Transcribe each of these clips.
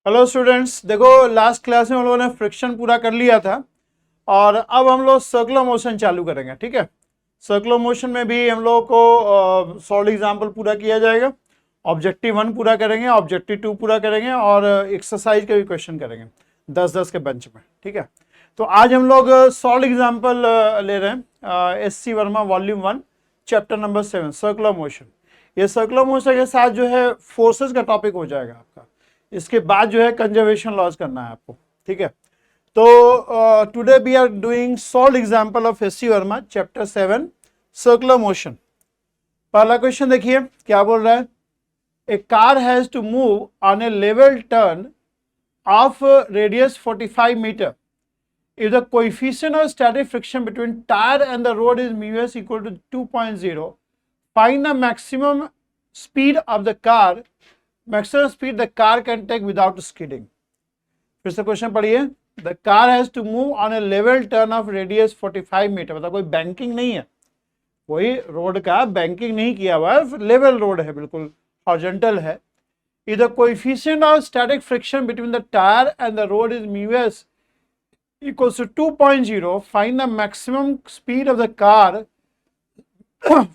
Hello students, देखो last class में हम लोगों ने फ्रिक्शन पूरा कर लिया था और अब हम लोग सर्कुलर मोशन चालू करेंगे। ठीक है, सर्कुलर मोशन में भी हम लोगों को सॉलिड एग्जांपल पूरा किया जाएगा। ऑब्जेक्टिव 1 पूरा करेंगे, ऑब्जेक्टिव 2 पूरा करेंगे और एक्सरसाइज के भी क्वेश्चन करेंगे 10-10 के बेंच में। ठीक है, तो आज हम लोग सॉलिड एग्जाम्पल ले रहे हैं SC. Verma volume 1 chapter number 7 circular motion. ये सर्कुलर मोशन के साथ जो है फोर्सेस का टॉपिक हो जाएगा आपका। इसके बाद जो है कंजर्वेशन लॉज करना है आपको। ठीक है, तो today we are doing solve example of S C. Verma chapter 7 circular motion. पहला क्वेश्चन देखिए क्या बोल रहा है। A car has to move on a level turn of radius 45 metre if the coefficient of static friction between tire and the road is μs equal to 2.0, find the maximum speed of the car, maximum speed the car can take without skidding. फिर से question पढ़िए। The car has to move on a level turn of radius 45 metre, मतलब कोई banking नहीं है, कोई road का banking नहीं किया हुआ है, लेवल रोड है, बिल्कुल हॉरिजॉन्टल है। If the coefficient of static friction between the tire and the road is μs equals to 2.0, find the maximum speed of the car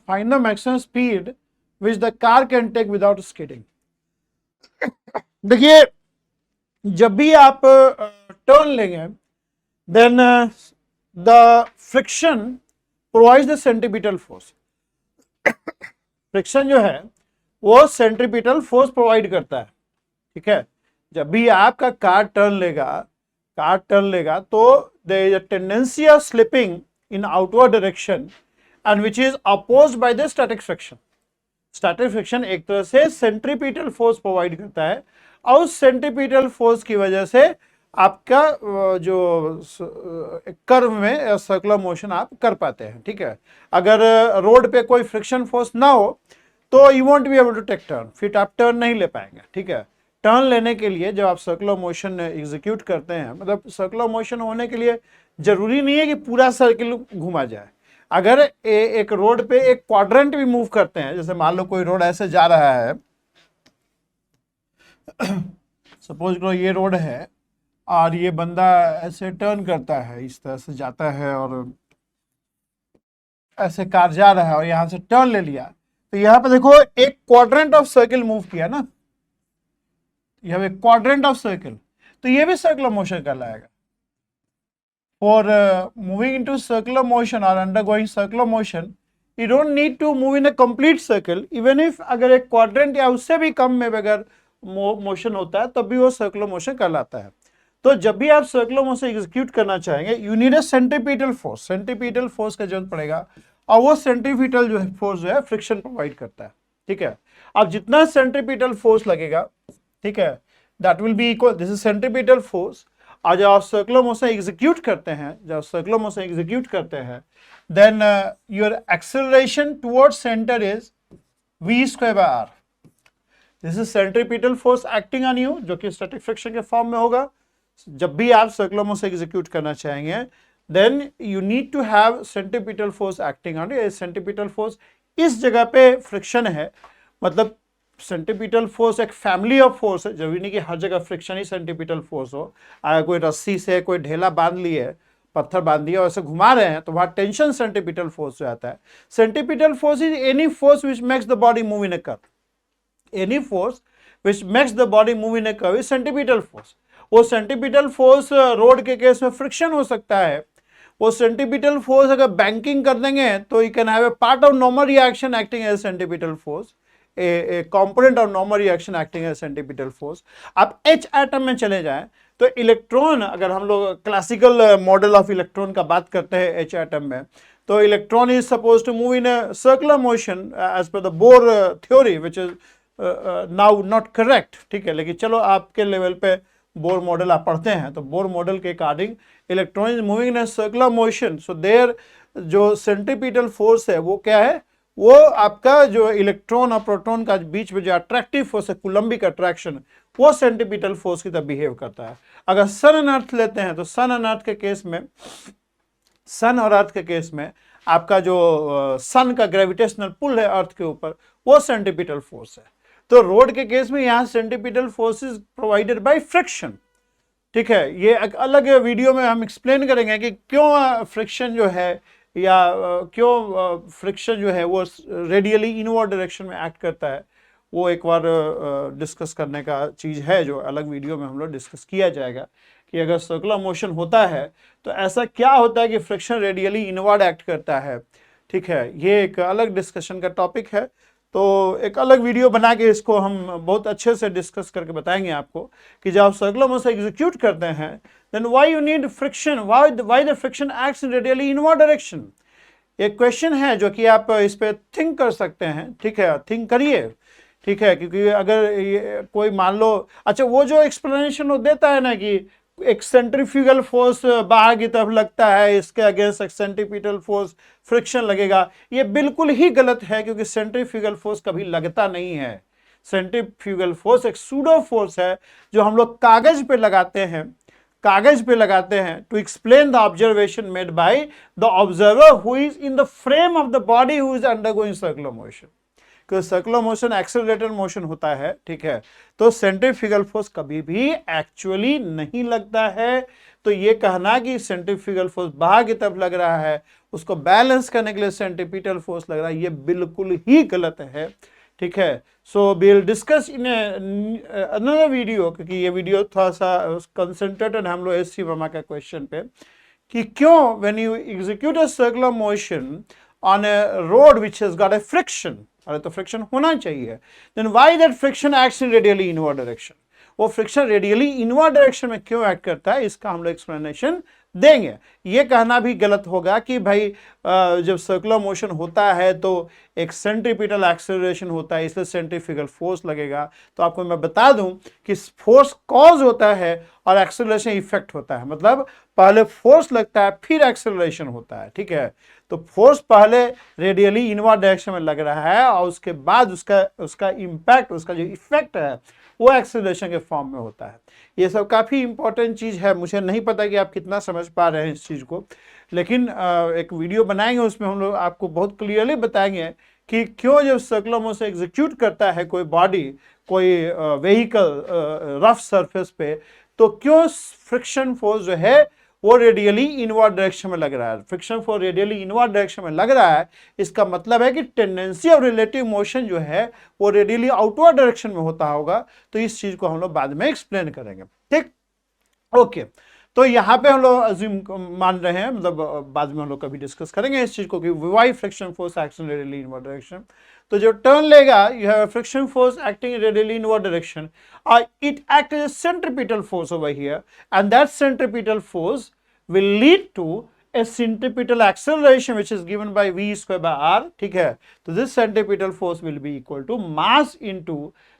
find the maximum speed which the car can take without skidding. देखिए, जब भी आप turn लेंगे then the friction provides the centripetal force. Friction जो है वो centripetal force provide करता है। ठीक है, जब भी आपका कार टर्न लेगा तो there is a tendency of slipping in outward direction and which is opposed by the static friction. Static friction एक तरह से सेंट्रीपिटल फोर्स प्रोवाइड करता है और उस सेंट्रीपिटल फोर्स की वजह से आपका जो कर्व में सर्कुलर मोशन आप कर पाते हैं। ठीक है, अगर रोड पे कोई फ्रिक्शन फोर्स ना हो तो you won't be able to take turn, फिर आप टर्न नहीं ले पाएंगे। ठीक है, टर्न लेने के लिए जब आप सर्कुलर मोशन एग्जीक्यूट करते हैं, मतलब सर्कुलर मोशन होने के लिए जरूरी नहीं है कि पूरा सर्किल घुमा जाए। अगर एक रोड पे एक क्वाड्रेंट भी मूव करते हैं, जैसे मान लो कोई रोड ऐसे जा रहा है, सपोज करो ये रोड है और ये बंदा ऐसे टर्न करता है, इस तरह से जाता है और ऐसे कार जा रहा है और यहां से टर्न ले लिया, तो यहां पे देखो एक क्वाड्रेंट ऑफ सर्किल मूव किया ना, यह एक क्वाड्रेंट ऑफ सर्किल, तो ये भी सर्कुलर मोशन कहलाएगा। For moving into circular motion or undergoing circular motion, you don't need to move in a complete circle. Even if अगर एक quadrant या उससे भी कम में अगर मोशन होता है तब भी वो सर्कुलर मोशन कहलाता है। तो जब भी आप सर्कुलर मोशन एग्जीक्यूट करना चाहेंगे, you need a centripetal force, centripetal force का जरूरत पड़ेगा और वो सेंट्रीपिटल जो है फोर्स जो है फ्रिक्शन प्रोवाइड करता है। ठीक है, अब जितना सेंट्रीपिटल फोर्स लगेगा, ठीक है, that will be equal, this is centripetal force. और जब आप सर्कुलर मोशन एग्जीक्यूट करते हैं, then your acceleration towards centre is v square by r। This is centripetal force acting on you, जो कि स्टैटिक फ्रिक्शन के फॉर्म में होगा। जब भी आप सर्कुलर मोशन एग्जीक्यूट करना चाहेंगे, then you need to have centripetal force acting on you. Centripetal force इस जगह पे फ्रिक्शन है, मतलब सेंट्रीपिटल फोर्स एक फैमिली ऑफ फोर्स है, जरूरी नहीं कि हर जगह फ्रिक्शन ही सेंट्रीपिटल फोर्स हो। अगर कोई रस्सी से कोई ढेला बांध लिए, पत्थर बांध दिया और ऐसे घुमा रहे हैं तो वहां टेंशन सेंट्रीपिटल फोर्स हो जाता है। Centripetal force is any force which makes the body move in A curve, any force which makes the body move in A curve is centripetal force. वो सेंट्रीपिटल फोर्स रोड के case में friction हो सकता है। वो centripetal force अगर banking कर देंगे तो you can have a part of normal reaction acting as centripetal force, a component of normal reaction acting as centripetal force। आप H एटम में चले जाएं तो इलेक्ट्रॉन, अगर हम लोग क्लासिकल मॉडल ऑफ इलेक्ट्रॉन का बात करते हैं H एटम में, तो electron is suppose to move in a circular motion as per the Bohr theory which is now not correct. ठीक है, लेकिन चलो आपके लेवल पे बोर मॉडल आप पढ़ते हैं तो बोर मॉडल के according electron is moving in a circular motion. So there जो सेंट्रीपिटल फोर्स है वो क्या है, वो आपका जो इलेक्ट्रॉन और प्रोटॉन का बीच में जो अट्रैक्टिव फोर्स है, कूलम्बिक अट्रैक्शन, वो सेंट्रीपिटल फोर्स की तरह बिहेव करता है। अगर सन एंड अर्थ लेते हैं तो सन एंड अर्थ के केस में, सन और अर्थ के केस में आपका जो सन का ग्रेविटेशनल पुल है अर्थ के ऊपर, वो सेंट्रीपिटल फोर्स है। तो रोड के केस में यहाँ centripetal force is provided by friction, ठीक है। ये एक अलग वीडियो में हम एक्सप्लेन करेंगे कि क्यों फ्रिक्शन जो है या क्यों फ्रिक्शन जो है वो रेडियली इनवर्ड डायरेक्शन में एक्ट करता है, वो एक बार डिस्कस करने का चीज़ है जो अलग वीडियो में हम लोग डिस्कस किया जाएगा कि अगर सर्कुलर मोशन होता है तो ऐसा क्या होता है कि फ्रिक्शन रेडियली इनवर्ड एक्ट करता है, ठीक है। ये एक अलग डिस्कशन का टॉपिक है, तो एक अलग वीडियो बना के इसको हम बहुत अच्छे से डिस्कस करके बताएंगे आपको कि जब आप सर्कुलर मोशन एग्जीक्यूट करते हैं then why you need friction, why the friction acts in radially inward direction. एक क्वेश्चन है जो कि आप इस पे थिंक कर सकते हैं, ठीक है, थिंक करिए, ठीक है। क्योंकि अगर ये कोई मान लो, अच्छा वो जो एक्सप्लेनेशन वो देता है ना कि एक सेंट्रीफ्यूगल फोर्स बाहर की तरफ लगता है, इसके अगेंस्ट एक सेंट्रीपिटल फोर्स फ्रिक्शन लगेगा, ये बिल्कुल ही गलत है क्योंकि सेंट्रीफ्यूगल फोर्स कभी लगता नहीं है। सेंट्रीफ्यूगल फोर्स एक सूडो फोर्स है जो हम लोग कागज पे लगाते हैं to explain the observation made by the observer who is in the frame of the body who is undergoing circular motion. Circular motion accelerated motion होता है, ठीक है, तो सेंट्रीफ्यूगल फोर्स कभी भी एक्चुअली नहीं लगता है। तो ये कहना कि सेंट्रीफ्यूगल फोर्स बाहर की तरफ लग रहा है, उसको बैलेंस करने के लिए सेंट्रीपिटल फोर्स लग रहा है, ये बिल्कुल ही गलत है, ठीक है। So we will discuss in another video, क्योंकि ये वीडियो थोड़ा सा कंसंट्रेटेड हम लोग एस सी वर्मा का क्वेश्चन पे कि क्यों when you execute a circular motion on a road which has got a friction, अरे तो फ्रिक्शन होना चाहिए, then why that friction acts in radially inward direction, वो फ्रिक्शन रेडियली इनवर्ड डायरेक्शन में क्यों एक्ट करता है इसका हम लोग एक्सप्लेनेशन देंगे। ये कहना भी गलत होगा कि भाई जब सर्कुलर मोशन होता है तो एक सेंट्रीपिटल एक्सेलरेशन होता है इसलिए सेंट्रीफ्यूगल फोर्स लगेगा। तो आपको मैं बता दूं कि फोर्स कॉज होता है और एक्सेलरेशन इफेक्ट होता है, मतलब पहले फोर्स लगता है फिर एक्सेलरेशन होता है, ठीक है। तो फोर्स पहले रेडियली इनवर्ड डायरेक्शन में लग रहा है और उसके बाद उसका इंपैक्ट, उसका जो इफेक्ट है वो एक्सेलरेशन के फॉर्म में होता है। ये सब काफ़ी इंपॉर्टेंट चीज़ है, मुझे नहीं पता कि आप कितना समझ पा रहे हैं इस चीज़ को, लेकिन एक वीडियो बनाएंगे उसमें हम लोग आपको बहुत क्लियरली बताएंगे कि क्यों जब सर्कुलर मोशन एग्जीक्यूट करता है कोई बॉडी, कोई व्हीकल रफ सरफेस पे, तो क्यों फ्रिक्शन फोर्स जो है वो रेडियली इनवर्ड डायरेक्शन में लग रहा है। Friction force radially inward direction में लग रहा है, इसका मतलब है कि टेंडेंसी ऑफ रिलेटिव मोशन जो है वो रेडियली आउटवर्ड डायरेक्शन में होता होगा। तो इस चीज को हम लोग बाद में एक्सप्लेन करेंगे, ठीक, ओके। तो यहाँ पे हम लोग अज्यूम मान रहे हैं, मतलब बाद में हम लोग कभी डिस्कस करेंगे इस चीज को कि why friction force action radially inward direction. तो जो टर्न लेगा, you have friction force acting radially inward direction, it act as centripetal force over here and that centripetal force will lead to a centripetal acceleration which is given by v square by r, ठीक है। तो this centripetal force will be equal to mass into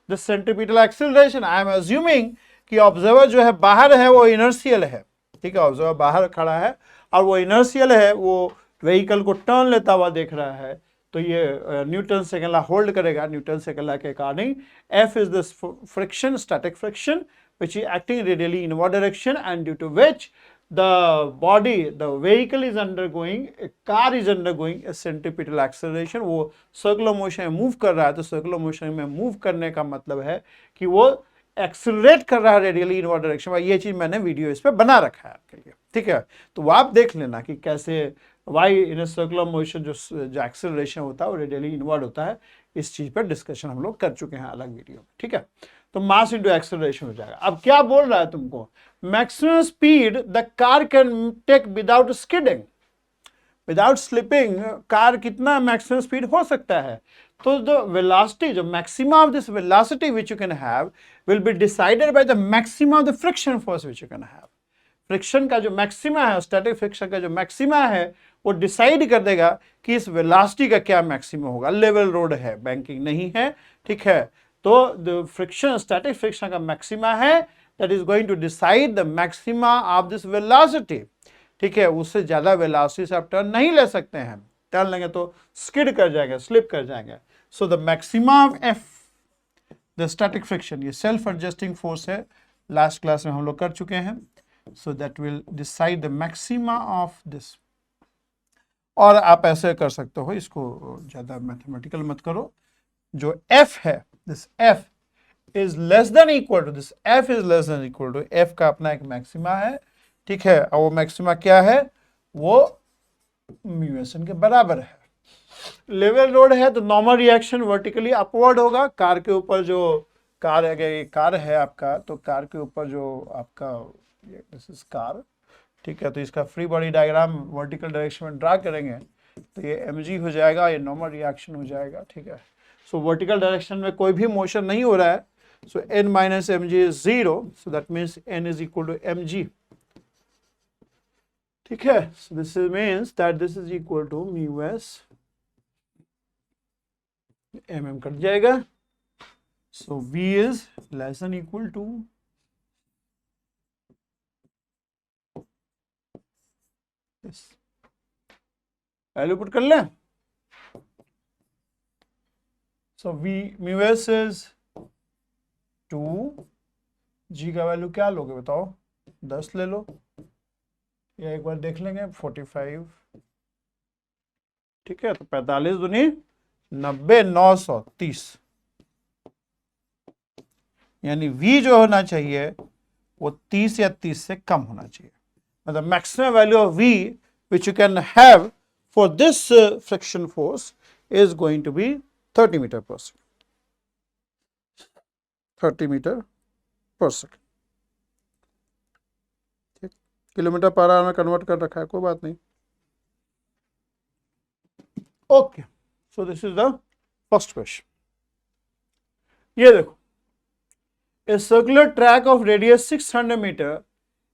the centripetal acceleration। I am assuming कि observer जो है बाहर है वो inertial है, ठीक है, ऑब्जर्वर बाहर खड़ा है और वो इनर्शियल है, वो व्हीकल को टर्न लेता हुआ देख रहा है। तो ये न्यूटन सेकंड लॉ होल्ड करेगा। न्यूटन सेकंड लॉ के according F is the friction, static friction which is acting radially inward direction and due to which the body, the vehicle is undergoing, a car is undergoing a centripetal acceleration। वो circular motion में move कर रहा है, तो circular motion में move करने का मतलब है कि वो एक्सेलरेट कर रहा है रेडियली इनवर्ड डायरेक्शन में। ये चीज मैंने वीडियो इस पे बना रखा है आपके लिए, ठीक है। तो वो आप देख लेना कि कैसे वाई इन सर्कुलर मोशन जो एक्सेलरेशन होता है वो रेडियली इनवर्ड होता है। इस चीज पर डिस्कशन हम लोग कर चुके हैं अलग वीडियो में, ठीक है। तो मास इंटू एक्सेलरेशन हो जाएगा। अब क्या बोल रहा है तुमको, maximum speed the car can take without skidding, without slipping car कितना मैक्सिमम स्पीड हो सकता है। तो द वेलोसिटी, जो maximum of this velocity which you can have will be decided by the maximum of the friction force which you can have. Friction का जो maxima है, static friction का जो मैक्सिमा है, वो डिसाइड कर देगा कि इस वेलोसिटी का क्या मैक्सिमम होगा। लेवल रोड है, बैंकिंग नहीं है, ठीक है। तो द फ्रिक्शन, स्टैटिक फ्रिक्शन का मैक्सिमा है, that is going to decide the maxima of this velocity, ठीक है। उससे ज्यादा वेलोसिटी से आप टर्न नहीं ले सकते हैं, टर्न लेंगे तो स्किड कर जाएंगे, स्लिप कर जाएंगे। So the maxima of F, the static friction, ये सेल्फ एडजस्टिंग फोर्स है, लास्ट क्लास में हम लोग कर चुके हैं। So that will decide the maxima of this. और आप ऐसे कर सकते हो, इसको ज्यादा मैथमेटिकल मत करो, जो एफ है this F is less than equal to this, F is less than equal to, F का अपना एक मैक्सिमा है, ठीक है, और वो मैक्सिमा क्या है, वो म्यूएसन के बराबर है। लेवल रोड है तो नॉर्मल रिएक्शन वर्टिकली अपवर्ड होगा, कार के ऊपर जो कार है, कार है आपका, तो कार के ऊपर जो आपका दिस इज कार, ठीक है, तो इसका free body diagram vertical direction में ड्रा करेंगे तो ये mg हो जाएगा, ये नॉर्मल रिएक्शन हो जाएगा, ठीक है। सो वर्टिकल डायरेक्शन में कोई भी मोशन नहीं हो रहा है, so n minus M G is 0, so that means n is equal to mg, ठीक है। So this means that this is equal to mu S, mm cut जाएगा, so v is less than equal to value put कर लें, so v mu S is 2, g का value क्या लोगे बताओ, 10 ले लो, या एक बार देख लेंगे 45, ठीक है, तो 45 दूनी 90, 930, यानी v जो होना चाहिए वो 30 या 30 से कम होना चाहिए, मतलब maximum value of v which you can have for this friction force is going to be 30 meter per second, 30 meter per second, ठीक, किलोमीटर पर आवर में कन्वर्ट कर रखा है, कोई बात नहीं। Okay, so this is the first question. ये देखो, a circular track of radius 600 meter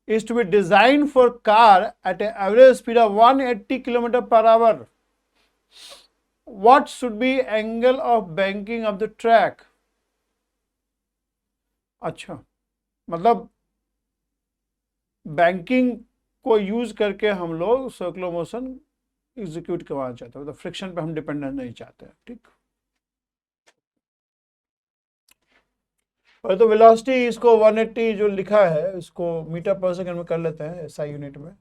is to be designed for car at an average speed of 180 km per hour. What should be angle of banking of the track? अच्छा, मतलब banking को use करके हम लोग circular motion execute करवाना चाहते हैं, मतलब फ्रिक्शन पे हम डिपेंडेंट नहीं चाहते हैं, ठीक। और तो वेलोसिटी इसको 180 जो लिखा है इसको मीटर पर सेकंड में कर लेते हैं, एसआई यूनिट में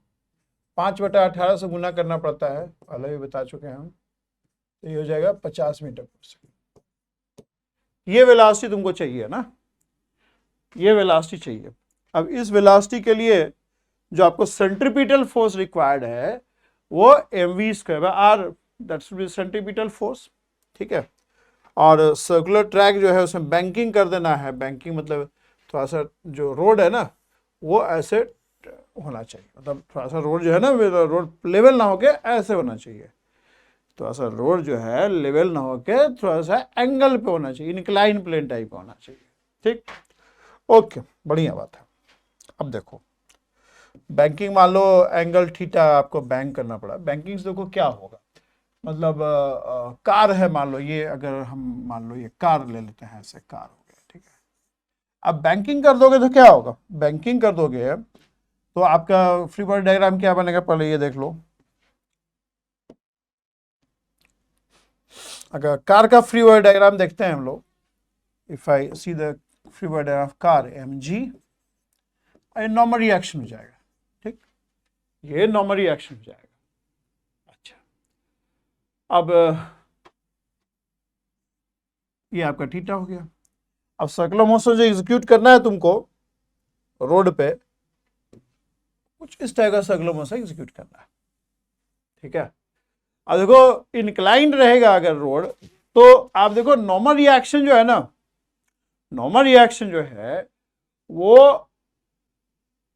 5/18 से गुना करना पड़ता है, पहले भी बता चुके हैं हम, तो ये हो जाएगा 50 मीटर पर सेकंड। ये वेलोसिटी तुमको चाहिए ना, ये वेलोसिटी चाहिए। अब इस वेलोसिटी के लिए जो आपको सेंट्रीपिटल फोर्स रिक्वायर्ड है वो mv²/r, that should B centripetal force, ठीक है। और सर्कुलर ट्रैक जो है उसमें बैंकिंग कर देना है, बैंकिंग मतलब थोड़ा सा जो रोड है ना वो ऐसे होना चाहिए, मतलब थोड़ा सा रोड जो है ना, रोड लेवल ना होके ऐसे होना चाहिए, थोड़ा सा रोड जो है लेवल ना होके थोड़ा सा एंगल पे होना चाहिए, इंक्लाइन प्लेन टाइप होना चाहिए, ठीक। ओके, बढ़िया बात है। अब देखो बैंकिंग, मान लो एंगल थीटा आपको बैंक करना पड़ा, बैंकिंग से देखो क्या होगा, मतलब कार है मान लो, ये अगर हम मान लो ये कार ले लेते हैं, ऐसे कार हो गया, ठीक है। अब बैंकिंग कर दोगे तो क्या होगा, बैंकिंग कर दोगे तो आपका फ्री बॉडी डायग्राम क्या बनेगा, पहले ये देख लो। अगर कार का फ्री बॉडी डायग्राम देखते हैं हम लोग, if I see the free body diagram of car mg, normal reaction हो जाएगा, ठीक, ये नॉर्मल रिएक्शन हो जाएगा। अब ये आपका थीटा हो गया। अब सर्कुलर मोशन जो एग्जीक्यूट करना है तुमको रोड पे, कुछ इस टाइप का सर्कुलर मोशन एग्जीक्यूट करना है, ठीक है। अब देखो इंक्लाइंड रहेगा अगर रोड, तो आप देखो नॉर्मल रिएक्शन जो है ना, नॉर्मल रिएक्शन जो है वो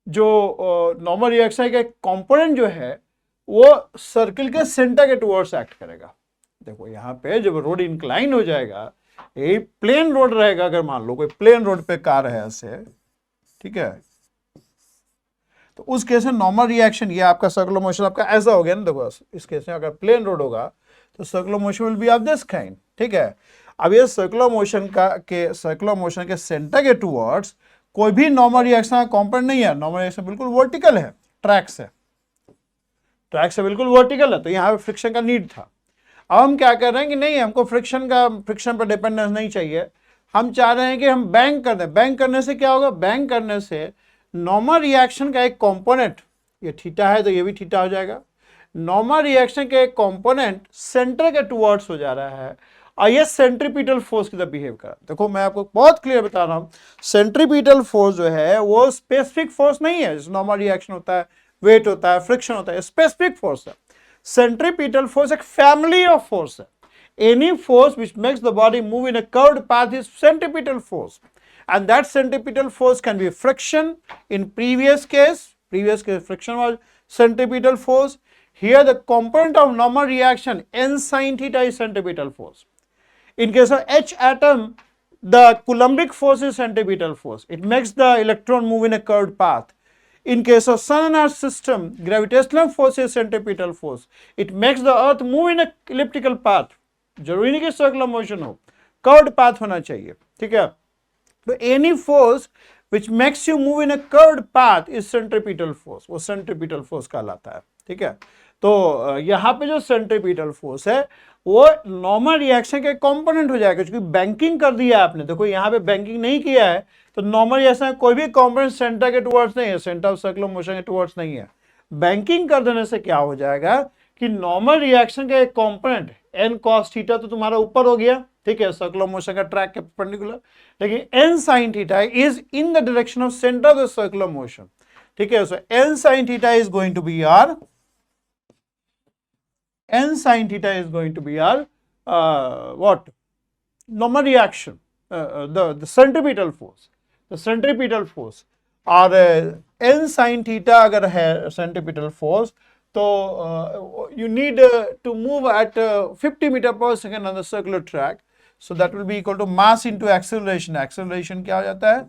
जो नॉर्मल रिएक्शन का कंपोनेंट जो है वो सर्किल के सेंटर के टुवर्ड्स एक्ट करेगा। देखो यहाँ पे जब रोड इंक्लाइन हो जाएगा, ये प्लेन रोड रहेगा, अगर मान लो कोई प्लेन रोड पे कार है ऐसे, ठीक है, तो उस केस में नॉर्मल रिएक्शन, ये आपका सर्कुलर मोशन आपका ऐसा हो गया ना, देखो इस केस में अगर प्लेन रोड होगा तो circular motion will be of this kind, ठीक है। अब ये सर्कुलर मोशन के सेंटर के टुवर्ड्स कोई भी नॉर्मल रिएक्शन का कंपोनेंट नहीं है, नॉर्मल रिएक्शन बिल्कुल वर्टिकल है, ट्रैक से बिल्कुल वर्टिकल है, तो यहाँ पे फ्रिक्शन का नीड था। अब हम क्या कर रहे हैं कि नहीं, हमको फ्रिक्शन पर डिपेंडेंस नहीं चाहिए, हम चाह रहे हैं कि हम बैंक कर दें। बैंक करने से क्या होगा, बैंक करने से नॉर्मल रिएक्शन का एक कंपोनेंट, ये थीटा है तो ये भी थीटा हो जाएगा, नॉर्मल रिएक्शन का एक कंपोनेंट सेंटर के टुवर्ड्स हो जा रहा है, और ये सेंट्रीपिटल फोर्स की तरह बिहेव करा। देखो मैं आपको बहुत क्लियर बता रहा हूं, सेंट्रीपिटल फोर्स जो है वो स्पेसिफिक फोर्स नहीं है, जैसे नॉर्मल रिएक्शन होता है, वेट होता है, फ्रिक्शन होता है, स्पेसिफिक फोर्स है। सेंट्रीपिटल फोर्स एक फैमिली ऑफ फोर्स है। Any force which makes the body move in a curved path is centripetal force, and that centripetal force can be friction. In previous case friction was centripetal force. Here the component of normal reaction n sin theta is centripetal force. In case of H atom, the Coulombic force is centripetal force. It makes the electron move in a curved path. In case of sun and earth system, gravitational force is centripetal force. It makes the earth move in a elliptical path. जरूरी नहीं कि circular motion हो, curved path होना चाहिए, ठीक है। तो any force which makes you move in a curved path is centripetal force, वो सेंट्रीपिटल फोर्स कहलाता है, ठीक है। तो यहाँ पे जो सेंट्रीपिटल फोर्स है वो नॉर्मल रिएक्शन के कंपोनेंट हो जाएगा, क्योंकि बैंकिंग कर दिया है आपने। देखो यहाँ पे बैंकिंग नहीं किया है तो नॉर्मल रिएक्शन कोई भी कंपोनेंट सेंटर के टुवर्ड्स नहीं है, सेंटर ऑफ सर्कुलर मोशन के टुवर्ड्स नहीं है। बैंकिंग कर देने से क्या हो जाएगा कि नॉर्मल रिएक्शन का एक कंपोनेंट एन कॉस थीटा तो तुम्हारा ऊपर हो गया, ठीक है, सर्कुलर मोशन का ट्रैक के परपेंडिकुलर, लेकिन N sine theta is in the direction of centre of the circular motion, ठीक है। So N sine theta is going to be R n sin theta is going to be our what normal reaction, the centripetal force, the centripetal force, और n sin theta अगर है centripetal force तो you need to move at 50 meter per second on the circular track, so that will be equal to mass into acceleration. Acceleration क्या हो जाता है,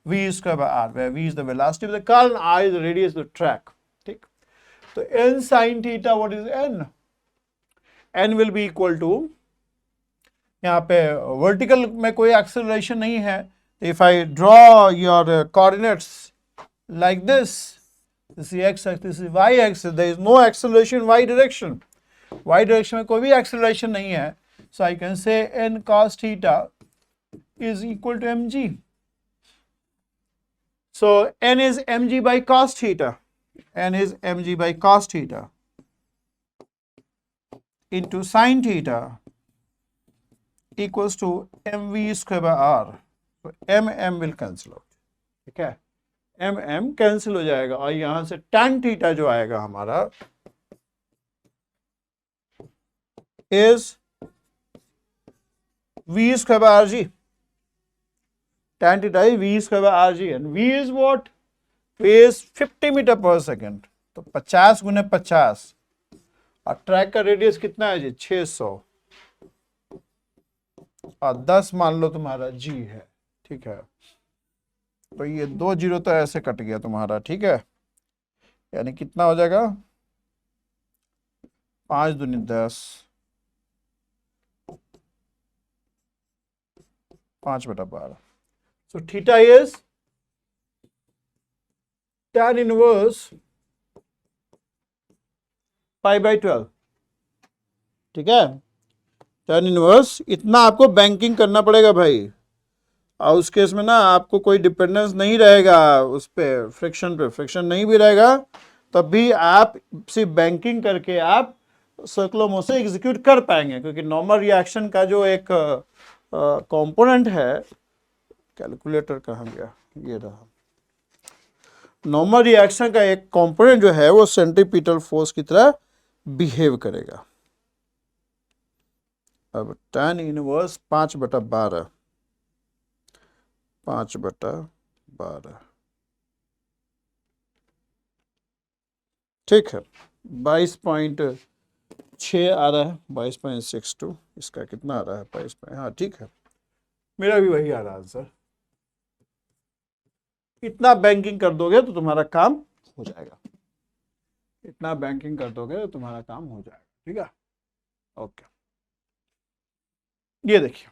v square by r, where v is the velocity of the car and r is the radius of the track, ठीक। तो n sin theta, what is n? n will be equal to, यहाँ पे vertical में कोई acceleration नहीं है, if I draw your coordinates like this is x axis, this is y axis, there is no acceleration in y direction. Y direction में कोई भी acceleration नहीं है, so I can say n cos theta is equal to mg. So n is mg by cos theta, n is mg by cos theta into sin theta equals to mv square by r. So m will cancel out, ठीक है, m cancel हो जाएगा और यहां से tan theta जो आएगा हमारा is v square by rg. Tan theta is v square by rg and v is what? v is 50 metre पर सेकेंड, तो 50 गुने 50 और ट्रैक का रेडियस कितना है जी, 600 और 10 मान लो तुम्हारा g है, ठीक है। तो ये 2 जीरो तो ऐसे कट गया तुम्हारा, ठीक है, यानी कितना हो जाएगा, 5 दूनी 10, 5/12. So theta is tan inverse pi by 12, ठीक है। tan इनवर्स इतना आपको बैंकिंग करना पड़ेगा भाई, और उस केस में ना आपको कोई डिपेंडेंस नहीं रहेगा उस पे, फ्रिक्शन नहीं भी रहेगा, तब भी आप सिर्फ बैंकिंग करके आप सर्कुलर मोशन एग्जीक्यूट कर पाएंगे, क्योंकि नॉर्मल रिएक्शन का जो एक कंपोनेंट है, कैलकुलेटर कहाँ गया, ये रहा, नॉर्मल रिएक्शन का एक कंपोनेंट जो है वो सेंट्रीपिटल फोर्स की तरह बिहेव करेगा। अब tan इनवर्स 5/12, 5/12, ठीक है, 22.6 आ रहा है, 22.62, इसका कितना आ रहा है, 22, हाँ ठीक है, मेरा भी वही आ रहा है सर। इतना बैंकिंग कर दोगे तो तुम्हारा काम हो जाएगा, इतना बैंकिंग कर दोगे तो तुम्हारा काम हो जाएगा, ठीक है, ओके। ये देखिए,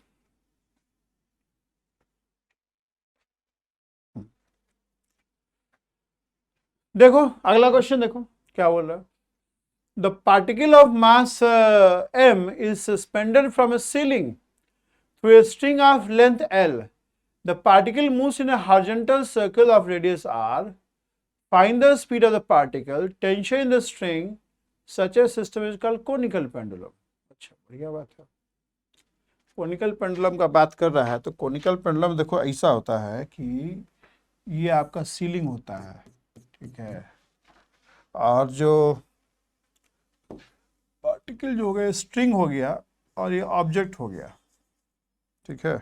देखो अगला क्वेश्चन देखो क्या बोल रहा है, the particle of mass m is suspended from a ceiling through a string of length l. The particle moves in a horizontal circle of radius r. Find the speed of the particle. Tension in the string. Such a system is called conical pendulum. अच्छा, बढ़िया बात है। Conical pendulum का बात कर रहा है तो कोनिकल पेंडुलम देखो ऐसा होता है कि ये आपका सीलिंग होता है, ठीक है, और जो पार्टिकल जो हो गया स्ट्रिंग हो गया और ये ऑब्जेक्ट हो गया, ठीक है।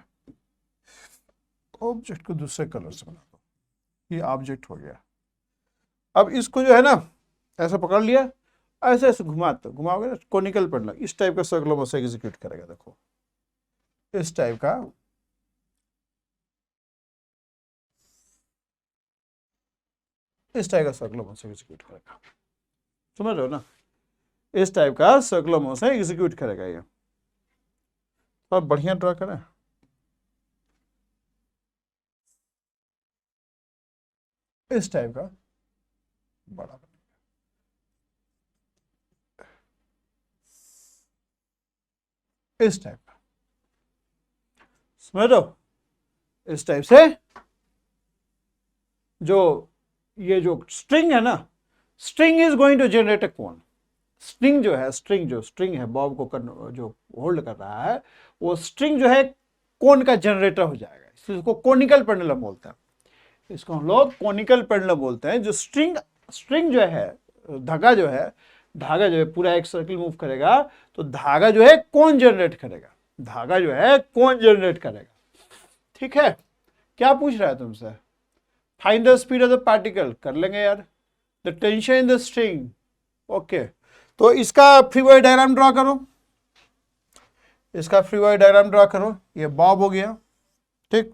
ऑब्जेक्ट को दूसरे कलर से बना दो, ये ऑब्जेक्ट हो गया। अब इसको जो है ना ऐसा पकड़ लिया, ऐसे ऐसे घुमाओगे ना, कोनिकल पेंडुलम इस टाइप का सर्कुलर मोशन एग्जीक्यूट करेगा। देखो इस टाइप का, इस टाइप का सर्कुलर मोशन एग्जीक्यूट करेगा, समझ रहे हो ना, इस टाइप का सर्कुलर मोशन एग्जीक्यूट करेगा ये। और बढ़िया ड्रा करें, इस टाइप का बड़ा, इस टाइप का, समझ रहे हो, इस टाइप से जो ये जो स्ट्रिंग है ना, string is going to generate a cone. String जो है, स्ट्रिंग है बॉब को जो होल्ड कर रहा है, वो स्ट्रिंग जो है कोन का जनरेटर हो जाएगा। इसको कोनिकल पेंडुलम बोलते हैं, इसको हम लोग कोनिकल पेंडुलम बोलते हैं। जो स्ट्रिंग जो है, धागा जो है पूरा एक सर्किल मूव करेगा तो धागा जो है कोन जनरेट करेगा, धागा जो है कोन जनरेट करेगा, ठीक है। क्या पूछ रहा है तुमसे? Find the speed of the particle, कर लेंगे यार। The tension in the string, okay. तो इसका फ्री बॉडी डायग्राम ड्रॉ करो, इसका फ्री बॉडी डायग्राम ड्रॉ करो। ये बॉब हो गया, ठीक।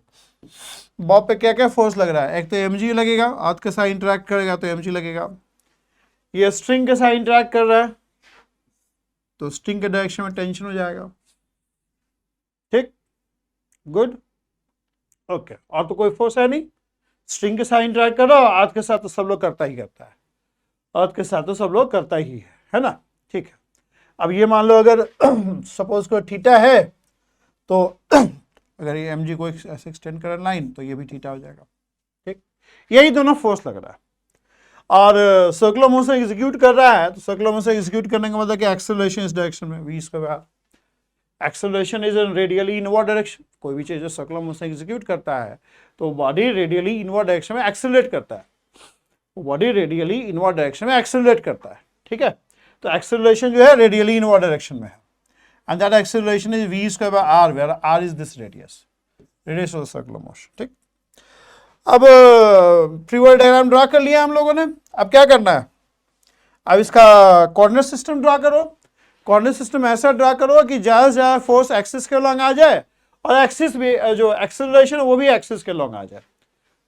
बॉब पे क्या क्या फोर्स लग रहा है? एक तो mg लगेगा, हाथ के साथ इंटरेक्ट करेगा तो mg लगेगा। ये स्ट्रिंग के साथ इंटरेक्ट कर रहा है तो स्ट्रिंग के डायरेक्शन में टेंशन हो जाएगा, ठीक, गुड, ओके। और तो कोई फोर्स है नहीं, स्ट्रिंग के साथ इंटरेक्ट कर रहा हो, हाथ के साथ तो सब लोग करता ही करता है, हाथ के साथ तो सब लोग करता ही है ना, ठीक है। अब ये मान लो अगर सपोज को थीटा है तो अगर ये mg को ऐसे एक्सटेंड करें लाइन तो ये भी थीटा हो जाएगा, ठीक। यही दोनों फोर्स लग रहा है और सर्कुलर मोशन एग्जीक्यूट कर रहा है। तो सर्कुलर मोशन एग्जीक्यूट करने का मतलब कि एक्सेलरेशन इस डायरेक्शन में v square, acceleration is in radially inward direction. कोई भी चीज जो सर्कुलर मोशन एग्जीक्यूट करता है तो बॉडी रेडियली इनवर्ड डायरेक्शन में एक्सेलरेट करता है, बॉडी रेडियली इनवर्ड डायरेक्शन में एक्सेलरेट करता है, ठीक है। तो एक्सेलरेशन जो है रेडियली इनवर्ड डायरेक्शन में है and that acceleration is v square by r where r is this radius of the circular motion, ठीक। अब फ्री बॉडी डायग्राम ड्रा कर लिया हम लोगों ने। अब क्या करना है? अब इसका कोऑर्डिनेट सिस्टम ड्रा करो। कोऑर्डिनेट सिस्टम ऐसा ड्रा करो कि ज्यादा से ज्यादा फोर्स एक्सिस के लॉन्ग आ जाए और एक्सिस भी जो एक्सेलरेशन है वो भी एक्सिस के लॉन्ग आ जाए।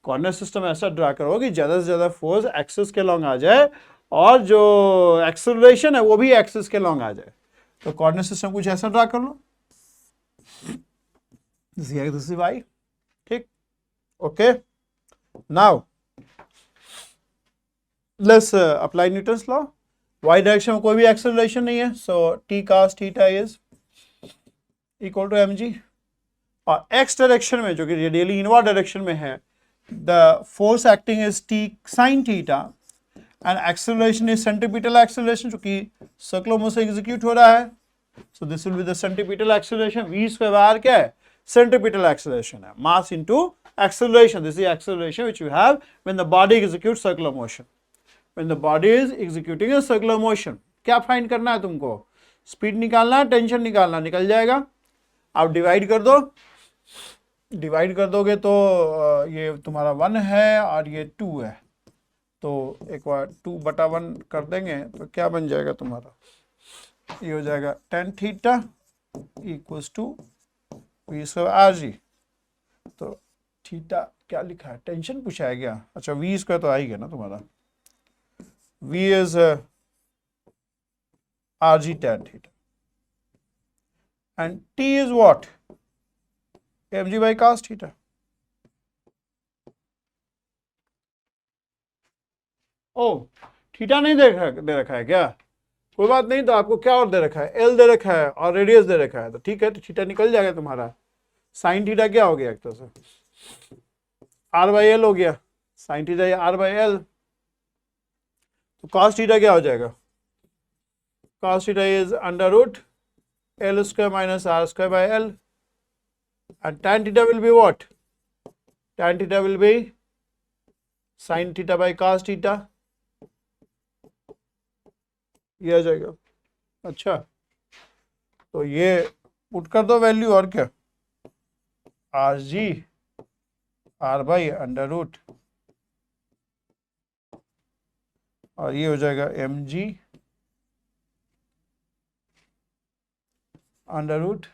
कोऑर्डिनेट सिस्टम ऐसा ड्रा करो कि ज्यादा से ज्यादा फोर्स एक्सिस के लॉन्ग आ जाए और जो एक्सेलरेशन है वो भी एक्सिस के लॉन्ग आ जाए। तो कोऑर्डिनेट सिस्टम कुछ ऐसा ड्रा कर लो, दिस इज y, ठीक, okay. Now let's apply Newton's law. y direction में कोई भी एक्सेलरेशन नहीं है, so t cos theta is equal to mg। और x डायरेक्शन में जो कि रेडियली इनवर्ड डायरेक्शन में है, the force acting is t sin theta and acceleration is centripetal acceleration, जो कि सर्कुलर मोशन एग्जीक्यूट हो रहा है। So this will be the centripetal acceleration. v square bar क्या है? सेंट्रीपिटल एक्सेलरेशन है, मास into acceleration. This is acceleration which you have when the body executes circular motion, when the body is executing a circular motion. क्या find करना है तुमको? Speed निकालना है, tension निकालना, निकल जाएगा। आप डिवाइड कर दो, डिवाइड कर दोगे तो ये तुम्हारा 1 है और ये 2 है, तो एक बार 2/1 कर देंगे तो क्या बन जाएगा तुम्हारा? ये हो जाएगा tan theta equals to v square R G. तो थीटा क्या लिखा है? टेंशन पूछा है क्या? अच्छा v स्क्वायर तो आ ही गया ना तुम्हारा, v is R G tan theta and t is what? mg by cos theta. ओ थीटा नहीं दे रखा है क्या? कोई बात नहीं, तो आपको क्या और दे रखा है? एल दे रखा है और रेडियस दे रखा है, तो ठीक है, तो थीटा निकल जाएगा तुम्हारा। साइन थीटा क्या हो गया? एक तरह से आर बाई एल हो गया, sine theta R by L. तो कॉस थीटा क्या हो जाएगा? Cos theta is under root L square minus R square by L. and tan theta will be what? Tan theta will be sin theta by cos theta, ये आ जाएगा। अच्छा, तो ये पुट कर दो वैल्यू, और क्या, R G R by under root, और ये हो जाएगा M G under root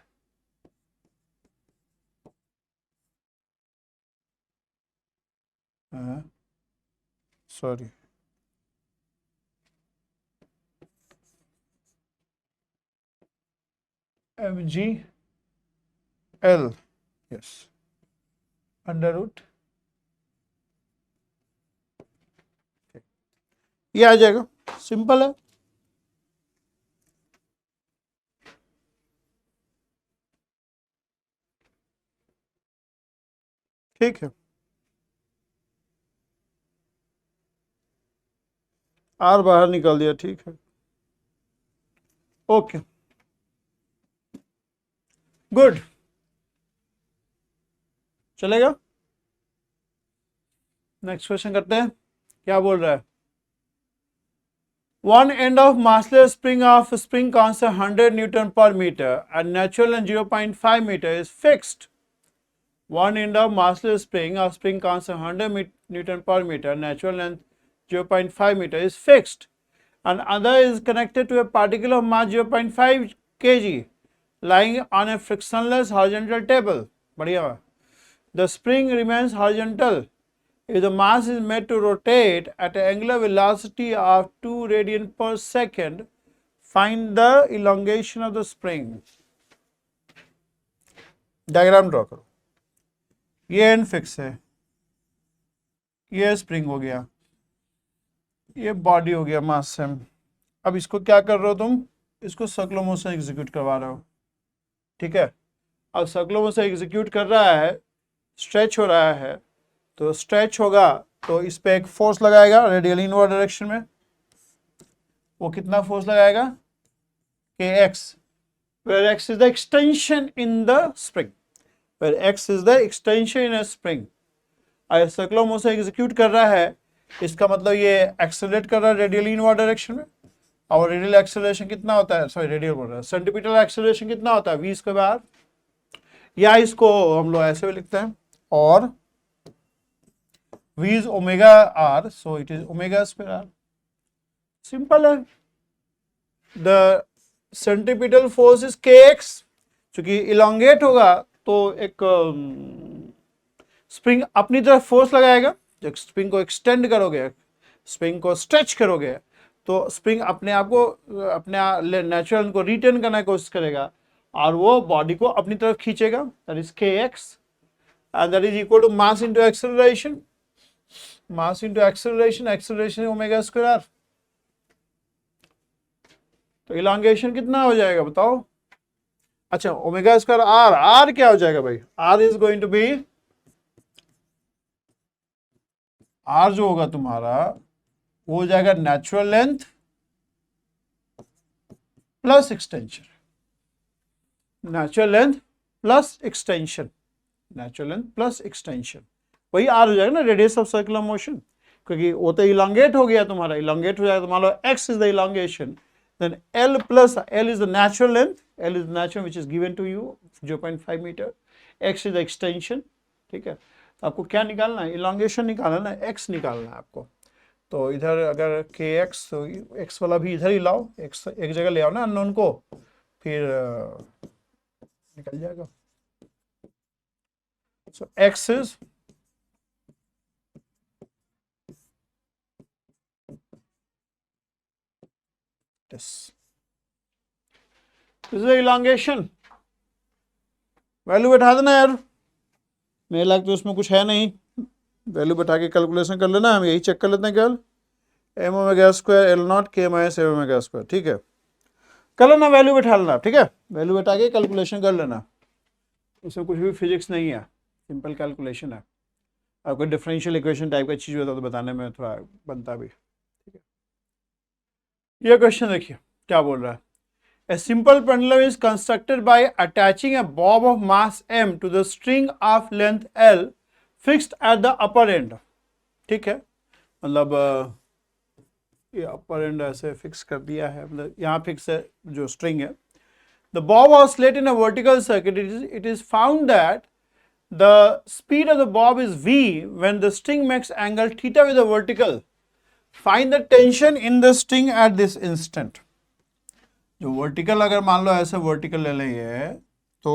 sorry M G L, yes, under root, ये आ जाएगा, सिंपल है। ठीक है, आर बाहर निकाल दिया, ठीक है, ओके, गुड, चलेगा। नेक्स्ट क्वेश्चन करते हैं, क्या बोल रहा है। One end of massless spring constant 100 Newton per meter and natural length 0.5 meter is fixed. One end of massless spring constant 100 Newton per meter, natural length 0.5 meter is fixed, and other is connected to a particle of mass 0.5 kg lying on a frictionless horizontal table. बढ़िया, the spring remains horizontal if the mass is made to rotate at an angular velocity of 2 radian per second. Find the elongation of the spring. Diagram draw करो, ये and fix है, ये spring हो गया, ये body हो गया mass same. अब इसको क्या कर रहे हो तुम, इसको सर्कुलर मोशन एग्जीक्यूट करवा रहे हो, ठीक है। अब सर्कुलर मोशन एग्जीक्यूट कर रहा है, स्ट्रेच हो रहा है, तो स्ट्रेच होगा तो इस पे एक फोर्स लगाएगा रेडियल इनवर्ड डायरेक्शन में, वो कितना फोर्स लगाएगा, के x, where x is the extension in the spring, where x is the extension in a spring। अगर सर्कुलर मोशन एग्जीक्यूट कर रहा है, इसका मतलब ये एक्सेलरेट कर रहा है रेडियल इनवर्ड डायरेक्शन में, और रेडियल एक्सेलरेशन कितना होता है, सॉरी रेडियल बोल रहा है, सेंटीमीटर एक्सेलरेशन कितना होता है, v स्क्वायर आर, या इसको हम लोग ऐसे भी लिखते हैं, और v is omega r, so it is omega square R, सिंपल है। The centripetal force is kx, चूंकि इलोंगेट होगा तो एक स्प्रिंग अपनी तरफ फोर्स लगाएगा, जब स्प्रिंग को एक्सटेंड करोगे, स्प्रिंग को स्ट्रेच करोगे, तो स्प्रिंग अपने आप को, अपने नेचुरल को रिटर्न करने की कोशिश करेगा, और वो बॉडी को अपनी तरफ खींचेगा, that is kx, and that is equal to mass into acceleration, mass into acceleration, acceleration omega square R. तो इलांगेशन कितना हो जाएगा बताओ, अच्छा ओमेगा स्क्वायर आर, आर क्या हो जाएगा भाई, R is going to be, R जो होगा तुम्हारा वो हो जाएगा natural length plus extension, natural length plus extension, natural length plus extension, वही आर हो जाएगा ना, रेडियस ऑफ सर्कुलर मोशन, क्योंकि वो तो इलांगेट हो गया तुम्हारा, इलांगेट हो जाएगा तो मान लो X is the elongation, then L plus L is the natural length, L is the natural which is given to you 0.5 meter, X is the extension, ठीक है। तो आपको क्या निकालना है, elongation निकालना है, X निकालना है आपको। तो इधर अगर kx, तो x वाला भी इधर ही लाओ, x एक जगह ले आओ ना अननोन को, फिर निकल जाएगा। So x is this is the elongation, value बैठा देना यार, मेरे लगता है उसमें कुछ है नहीं, वैल्यू बैठा के कैलकुलेशन कर लेना, हम यही चेक कर लेते हैं केवल, M omega square L naught K minus M omega square, ठीक है, कर लेना, वैल्यू बैठा लेना, ठीक है, वैल्यू बैठा के कैलकुलेशन कर लेना, उसमें कुछ भी फिजिक्स नहीं है, सिंपल कैलकुलेशन है। आपको डिफरेंशियल इक्वेशन टाइप का चीज़ होता तो बताने में थोड़ा बनता भी, ठीक है। ये क्वेश्चन देखिए क्या बोल रहा है, A simple pendulum is constructed by attaching a bob of mass m to the string of length L fixed at the upper end. ठीक है, मतलब ये अपर एंड ऐसे फिक्स कर दिया है, मतलब यहाँ फिक्स है जो स्ट्रिंग है. The bob oscillates in a vertical circuit. It is found that the speed of the bob is v when the string makes angle theta with the vertical. Find the tension in the string at this instant. जो vertical अगर मान लो ऐसे vertical ले लेंगे तो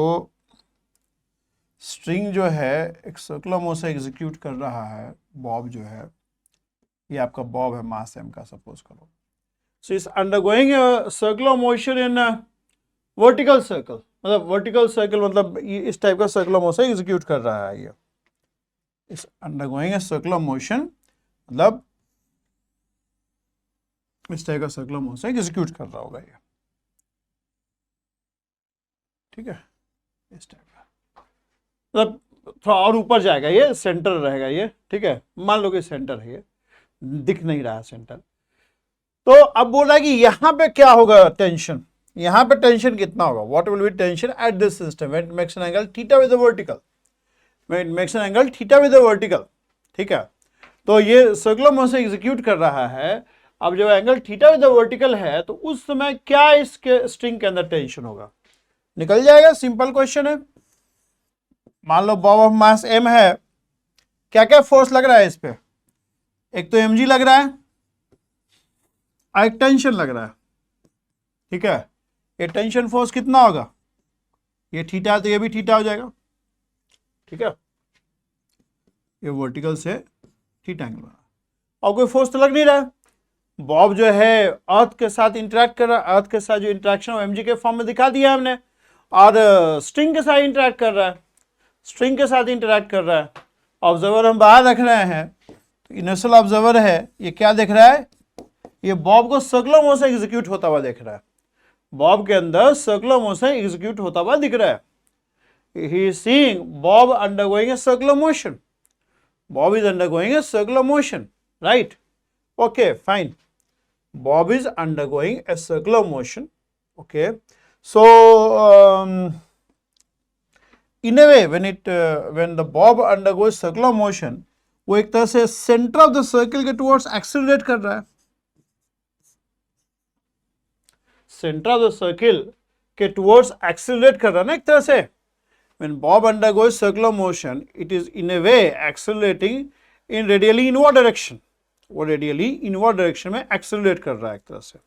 string जो है एक सर्कुलर मोशन एग्जीक्यूट कर रहा है, बॉब जो है ये आपका बॉब है मास m का सपोज करो. So is undergoing circular motion in vertical circle, मतलब वर्टिकल सर्कल मतलब इस टाइप का सर्कुलर मोशन एग्जीक्यूट कर रहा है. ये इस अंडरगोइंग ए सर्कुलर मोशन मतलब इस टाइप का सर्कुलर मोशन एग्जीक्यूट कर रहा होगा ये. ठीक है, इस टाइप का मतलब थोड़ा और ऊपर जाएगा, ये सेंटर रहेगा ये. ठीक है, मान लो कि सेंटर है, ये दिख नहीं रहा है सेंटर. तो अब बोला कि यहां पे क्या होगा टेंशन, यहां पे टेंशन कितना होगा, what will be tension at this system when it makes an angle theta with the vertical, when it makes an angle theta with the vertical. ठीक है, तो ये सर्कुलर मोशन एग्जीक्यूट कर रहा है. अब जब angle theta with the vertical है तो उस समय क्या इसके स्ट्रिंग के अंदर टेंशन होगा, निकल जाएगा. सिंपल क्वेश्चन है. मान लो बॉब ऑफ मास m है, क्या क्या फोर्स लग रहा है इस पे, एक तो mg लग रहा है और एक टेंशन लग रहा है. ठीक है, ये टेंशन फोर्स कितना होगा, ये थीटा है तो ये भी थीटा हो जाएगा. ठीक है, ये वर्टिकल से थीटा एंगल बना, और कोई फोर्स तो लग नहीं रहा है. बॉब जो है अर्थ के साथ इंटरेक्ट कर रहा है, अर्थ के साथ जो इंटरेक्शन mg के फॉर्म में दिखा दिया हमने, और स्ट्रिंग के साथ इंटरेक्ट कर रहा है, स्ट्रिंग के साथ इंटरेक्ट कर रहा है. ऑब्जर्वर हम बाहर रख रहे हैं, तो इनर्शियल ऑब्जर्वर है, ये क्या देख रहा है, ये बॉब को सर्कुलर मोशन एग्जीक्यूट होता हुआ देख रहा है. बॉब के अंदर सर्कुलर मोशन एग्जीक्यूट होता हुआ दिख रहा है. He is seeing Bob undergoing a circular motion, Bob is undergoing a circular motion, right. Okay fine, Bob is undergoing a circular motion. Okay, so in a way when the bob undergoes circular motion, वो एक तरह से centre of the circle के towards accelerate कर रहा है, centre of the circle के towards accelerate कर रहा है ना एक तरह से. when bob undergoes circular motion it is in a way accelerating in radially inward direction, वो रेडियली इनवर्ड डायरेक्शन में एक्सेलरेट कर रहा है एक तरह से.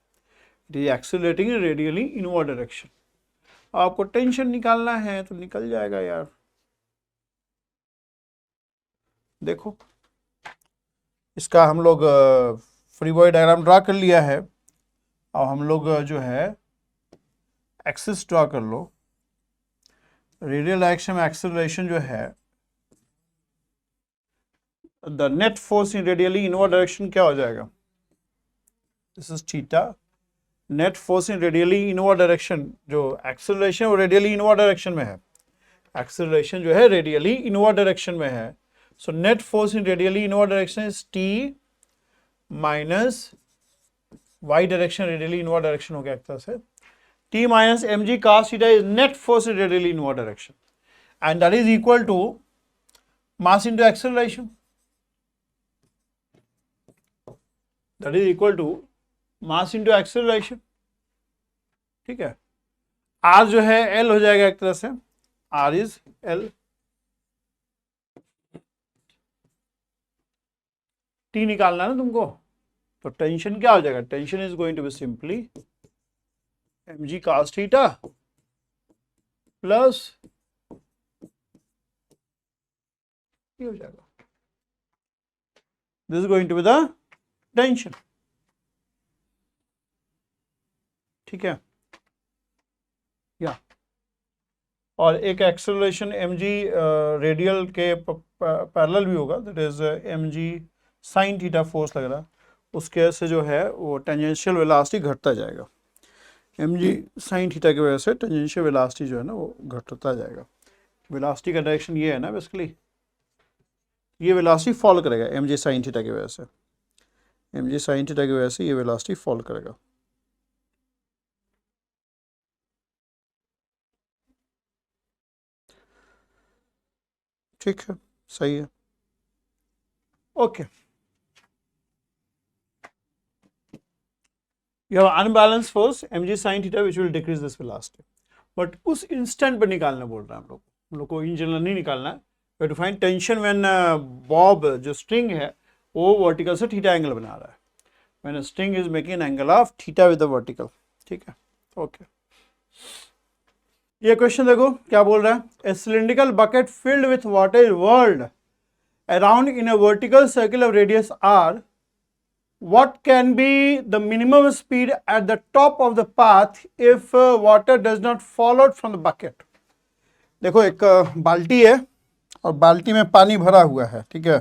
It is accelerating in radially inward direction. आपको टेंशन निकालना है तो निकल जाएगा यार. देखो इसका हम लोग फ्री बॉडी डायग्राम ड्रा कर लिया है, और हम लोग जो है एक्सिस ड्रा कर लो. रेडियल डायरेक्शन में एक्सेलरेशन जो है, the net force in radially inward direction क्या हो जाएगा, this is theta. Net force in radially inward direction, जो एक्सेलरेशन वो रेडियली इनवर्ड डायरेक्शन में है, एक्सेलरेशन जो है रेडियली इनवर्ड डायरेक्शन में है. So net force in radially inward direction is T minus Y direction, radially inward direction हो गया एक तरह से. T minus M G cos theta is net force in radially inward direction, and that is equal to mass into acceleration. That is equal to mass into acceleration. ठीक है, are जो है L हो जाएगा एक तरह से, आर इज एल. टी निकालना है ना तुमको, तो टेंशन क्या हो जाएगा, tension is going to be simply M G cos theta plus ये हो जाएगा, this is going to be the tension. ठीक है, या और एक एक्सेलरेशन mg रेडियल के पैरेलल भी होगा, that is mg sin theta force लग रहा है, उसके से जो है वो टेंजेंशियल वेलोसिटी घटता जाएगा. mg sin थीटा की वजह से टेंजेंशियल वेलोसिटी जो है ना वो घटता जाएगा. वेलोसिटी का डायरेक्शन ये है ना, बेसिकली ये वेलोसिटी फॉल करेगा mg sin थीटा की वजह से, mg sin थीटा की वजह से ये वेलोसिटी फॉल करेगा. ठीक है, सही है, okay. You have unbalanced force mg sin theta which will decrease this velocity. But उस इंस्टेंट पर निकालना बोल रहा है हम लोग को इन जनरल नहीं निकालना है। To find tension when bob जो स्ट्रिंग है वो वर्टिकल से थीटा एंगल बना रहा है, when a string is making an angle of theta with the vertical. ठीक है, ओके। ये क्वेश्चन देखो क्या बोल रहा है, a cylindrical bucket filled with water is whirled around in a vertical circle of radius r. What can be the minimum speed at the top of the path if water does not fall out from the bucket? देखो एक बाल्टी है और बाल्टी में पानी भरा हुआ है, ठीक है,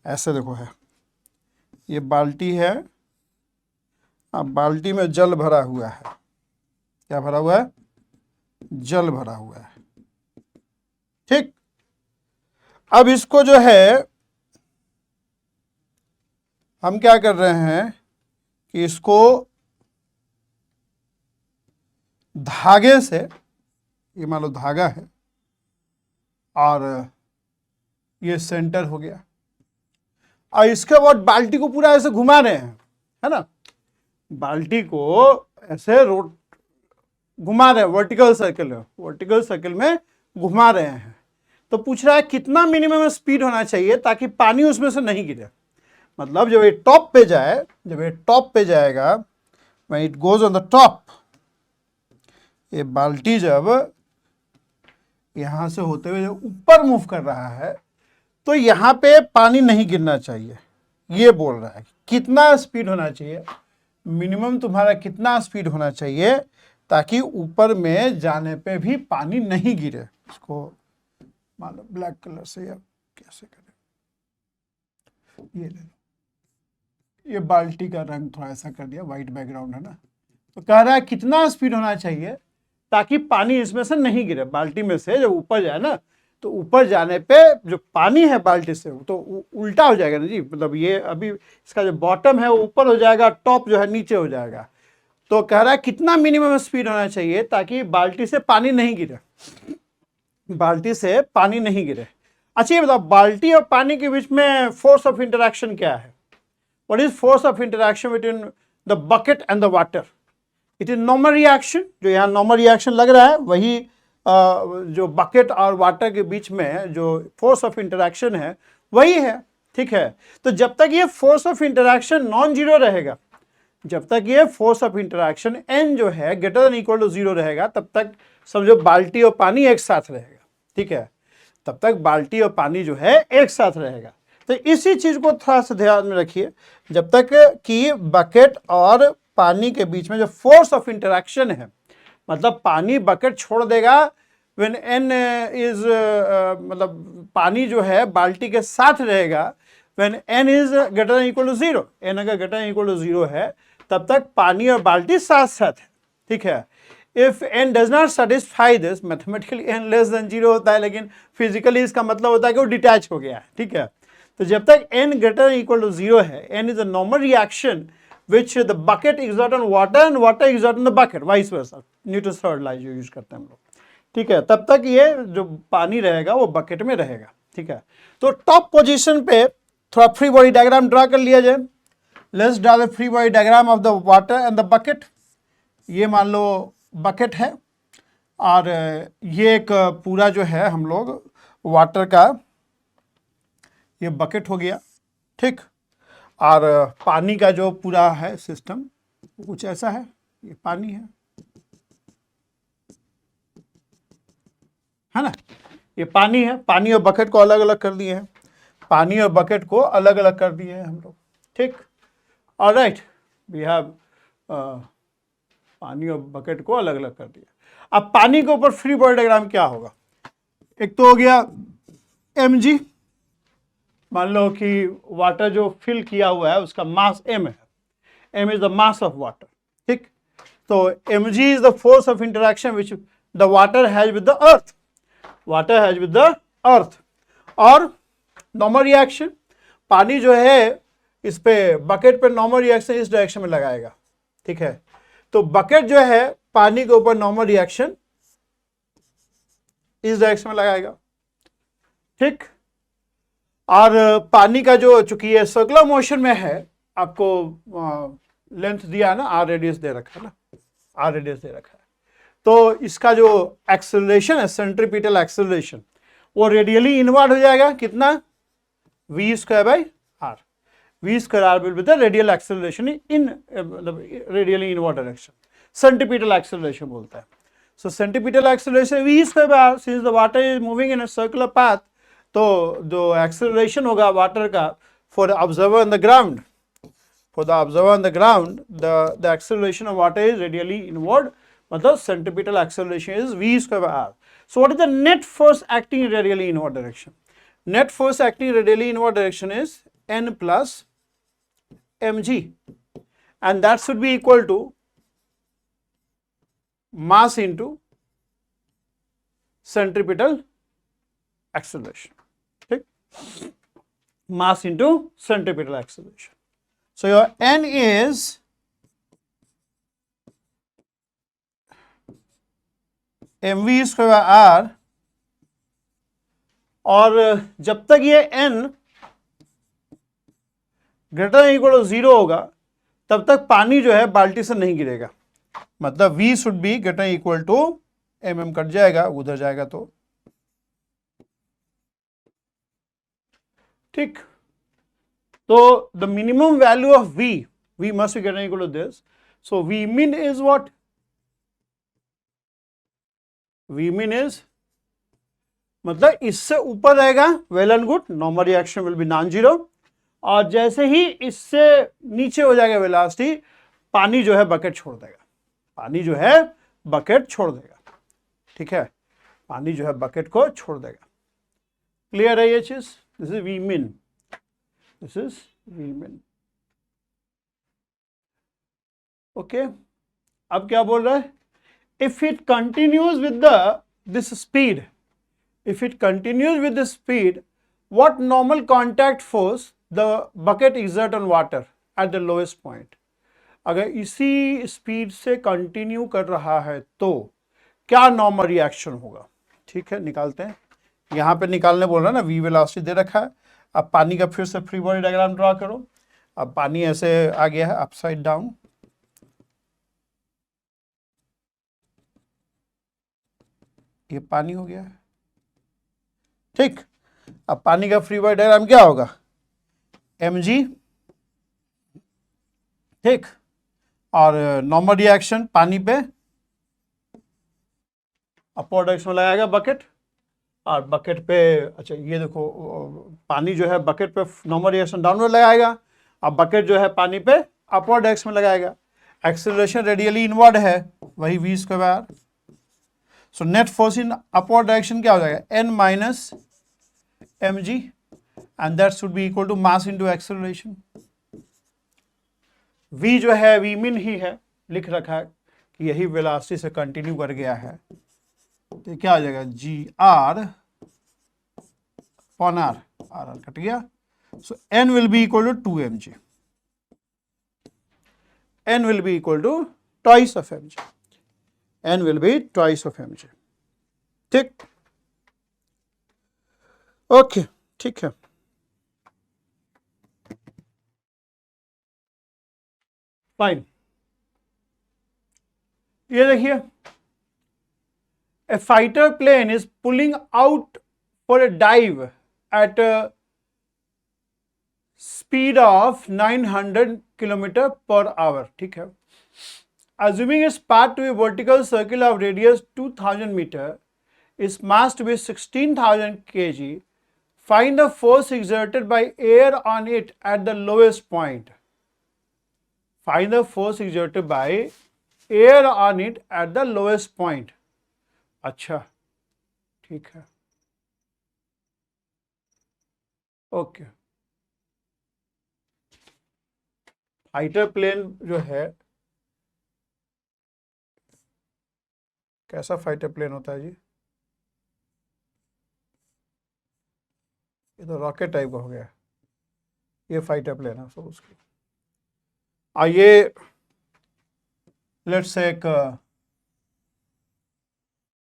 ऐसे देखो है, ये बाल्टी है, अब बाल्टी में जल भरा हुआ है, क्या भरा हुआ है, जल भरा हुआ है, ठीक। अब इसको जो है हम क्या कर रहे हैं कि इसको धागे से, ये मान लो धागा है और ये सेंटर हो गया, और इसके बाद बाल्टी को पूरा ऐसे घुमा रहे हैं, है ना, बाल्टी को ऐसे घुमा रहे हैं वर्टिकल सर्कल में घुमा रहे हैं। तो पूछ रहा है कितना मिनिमम स्पीड होना चाहिए ताकि पानी उसमें से नहीं गिरे। मतलब जब ये टॉप पे जाए, जब ये टॉप पे जाएगा, when it goes on the top, ये बाल्टी जब यहां से होते हुए ऊपर मूव कर रहा है तो यहां पे पानी नहीं गिरना चाहिए। ये बोल रहा है कितना स्पीड होना चाहिए, मिनिमम तुम्हारा कितना स्पीड होना चाहिए ताकि ऊपर में जाने पे भी पानी नहीं गिरे। इसको मान लो ब्लैक कलर से या कैसे करें, ये ले लो, ये बाल्टी का रंग थोड़ा ऐसा कर दिया, व्हाइट बैकग्राउंड है ना। तो कह रहा है कितना स्पीड होना चाहिए ताकि पानी इसमें से नहीं गिरे। बाल्टी में से जब ऊपर जाए ना, तो ऊपर जाने पे जो पानी है बाल्टी से तो उल्टा हो जाएगा ना जी, मतलब ये अभी इसका जो बॉटम है वो ऊपर हो जाएगा, टॉप जो है नीचे हो जाएगा। तो कह रहा है कितना मिनिमम स्पीड होना चाहिए ताकि बाल्टी से पानी नहीं गिरे, बाल्टी से पानी नहीं गिरे। अच्छा ये बताओ, बाल्टी और पानी के बीच में फोर्स ऑफ इंटरेक्शन क्या है? What is force of interaction between the bucket and the water? It is normal reaction। जो यहाँ normal reaction लग रहा है वही जो बकेट और वाटर के बीच में जो फोर्स ऑफ इंटरेक्शन है वही है, ठीक है। तो जब तक ये force of interaction non zero रहेगा, जब तक ये फोर्स ऑफ इंटरेक्शन n जो है greater than equal to zero रहेगा, तब तक समझो बाल्टी और पानी एक साथ रहेगा, ठीक है, तब तक बाल्टी और पानी जो है एक साथ रहेगा। तो इसी चीज को थोड़ा सा ध्यान में रखिए, जब तक कि बकेट और पानी के बीच में जो फोर्स ऑफ इंटरेक्शन है, मतलब पानी बकेट छोड़ देगा व्हेन n इज मतलब पानी जो है बाल्टी के साथ रहेगा when n is greater than equal to zero. n अगर greater than equal to zero है तब तक पानी और बाल्टी साथ साथ है, ठीक है। If n does not satisfy this, mathematically n less than zero होता है, लेकिन फिजिकली इसका मतलब होता है कि वो डिटैच हो गया है, ठीक है। तो जब तक n greater equal to zero है, n is a normal reaction which the bucket exert on water and water exert on the bucket, vice versa, Newton's third law जो यूज करते हैं हम लोग, ठीक है। तब तक ये जो पानी रहेगा वो बकेट में रहेगा, ठीक है। तो टॉप पोजीशन पे थोड़ा फ्री बॉडी डायग्राम ड्रा कर लिया जाए। Let's draw the free body diagram of the water and the bucket. ये मान लो बकेट है और ये एक पूरा जो है हम लोग वाटर का ये बकेट हो गया, ठीक। और पानी का जो पूरा है सिस्टम कुछ ऐसा है, ये पानी है ना, ये पानी है। पानी और बकेट को अलग अलग कर दिए हैं, पानी और बकेट को अलग अलग कर दिए हैं हम लोग, ठीक। ऑलराइट, वी हैव पानी और बकेट को अलग अलग कर दिया। अब पानी के ऊपर फ्री बॉडी डायग्राम क्या होगा? एक तो हो गया mg, मान लो कि वाटर जो फिल किया हुआ है उसका मास m है, m is the mass of water, ठीक। तो mg is the force of interaction which the water has with the earth, water has with the earth. और नॉर्मल रिएक्शन, पानी जो है इस पे बकेट पे नॉर्मल रिएक्शन इस डायरेक्शन में लगाएगा, ठीक है। तो बकेट जो है पानी के ऊपर नॉर्मल रिएक्शन इस डायरेक्शन में लगाएगा, ठीक। और पानी का जो, चूंकि ये सर्कुलर मोशन में है, आपको लेंथ दिया है ना, आर रेडियस दे रखा है ना, आर रेडियस दे रखा है, तो इसका जो एक्सेलरेशन है, सेंट्रीपिटल एक्सेलरेशन, वो रेडियली इनवर्ड हो जाएगा, कितना, v square by R. v square R will be the radial acceleration in, मतलब radially inward direction, centripetal acceleration बोलता है। So centripetal acceleration v square by R, since the water is moving in a circular path, तो जो acceleration होगा water का for observer on the ground, for the observer on the ground, the acceleration of water is radially inward, मतलब centripetal acceleration is v square by r. So what is the net force acting in radially inward direction? Net force acting in radially inward direction is n plus mg, and that should be equal to mass into centripetal acceleration. ठीक, mass into centripetal acceleration. So your n is mv square by R, और जब तक ये n greater equal to 0 होगा तब तक पानी जो है बाल्टी से नहीं गिरेगा, मतलब v should be greater equal to mm, cut जाएगा उधर जाएगा तो, ठीक। तो the minimum value of v must be greater than equal to this. So v min is what? v min is, मतलब इससे ऊपर रहेगा well and good, normal reaction will be non zero, और जैसे ही इससे नीचे हो जाएगा वेलोसिटी, पानी जो है बकेट छोड़ देगा, पानी जो है बकेट छोड़ देगा, ठीक है, पानी जो है बकेट को छोड़ देगा। क्लियर है ये चीज? This is v min, this is v min, okay. अब क्या बोल रहा है, if it continues with the this speed, if it continues with this speed, what normal contact force the bucket exert on water at the lowest point? अगर इसी speed से continue कर रहा है तो क्या नॉर्मल रिएक्शन होगा? ठीक है, निकालते हैं। यहां पे निकालने बोल रहा है ना, v वेलोसिटी दे रखा है। अब पानी का फिर से फ्री बॉडी डायग्राम ड्रा करो। अब पानी ऐसे आ गया है अपसाइड डाउन, ये पानी हो गया है, ठीक। अब पानी का फ्री बॉडी डायग्राम क्या होगा, mg, ठीक, और नॉर्मल रिएक्शन पानी पे अपवर्ड डायरेक्शन में लगाएगा बकेट, और बकेट पे, अच्छा ये देखो पानी जो है बकेट पे नॉर्मल रिएक्शन डाउनवर्ड लगाएगा, अब बकेट जो है पानी पे अपवर्ड डायरेक्शन में लगाएगा। एक्सेलरेशन रेडियली इनवर्ड है, वही v square by R. So net force in upward direction क्या हो जाएगा, n minus mg, and that should be equal to mass into acceleration. v जो है v min ही है, लिख रखा है कि यही वेलोसिटी से कंटिन्यू कर गया है, तो क्या आ जाएगा, G R upon R, R R cut गया। So n will be equal to 2mg, n will be equal to twice of mg, n will be twice of mg, ठीक, ओके, ठीक है। फाइन, ये देखिए, a fighter plane is pulling out for a dive at a speed of 900 km per hour, ठीक है। Assuming its path to be vertical circle of radius 2000 meter, its mass to be 16,000 kg, find the force exerted by air on it at the lowest point. Find the force exerted by air on it at the lowest point. अच्छा, ठीक है, okay. Fighter plane जो है, कैसा fighter plane होता है जी, ये तो रॉकेट टाइप का हो गया, ये फाइटर प्लेन है। सब उसकी आइए, लेट्स से एक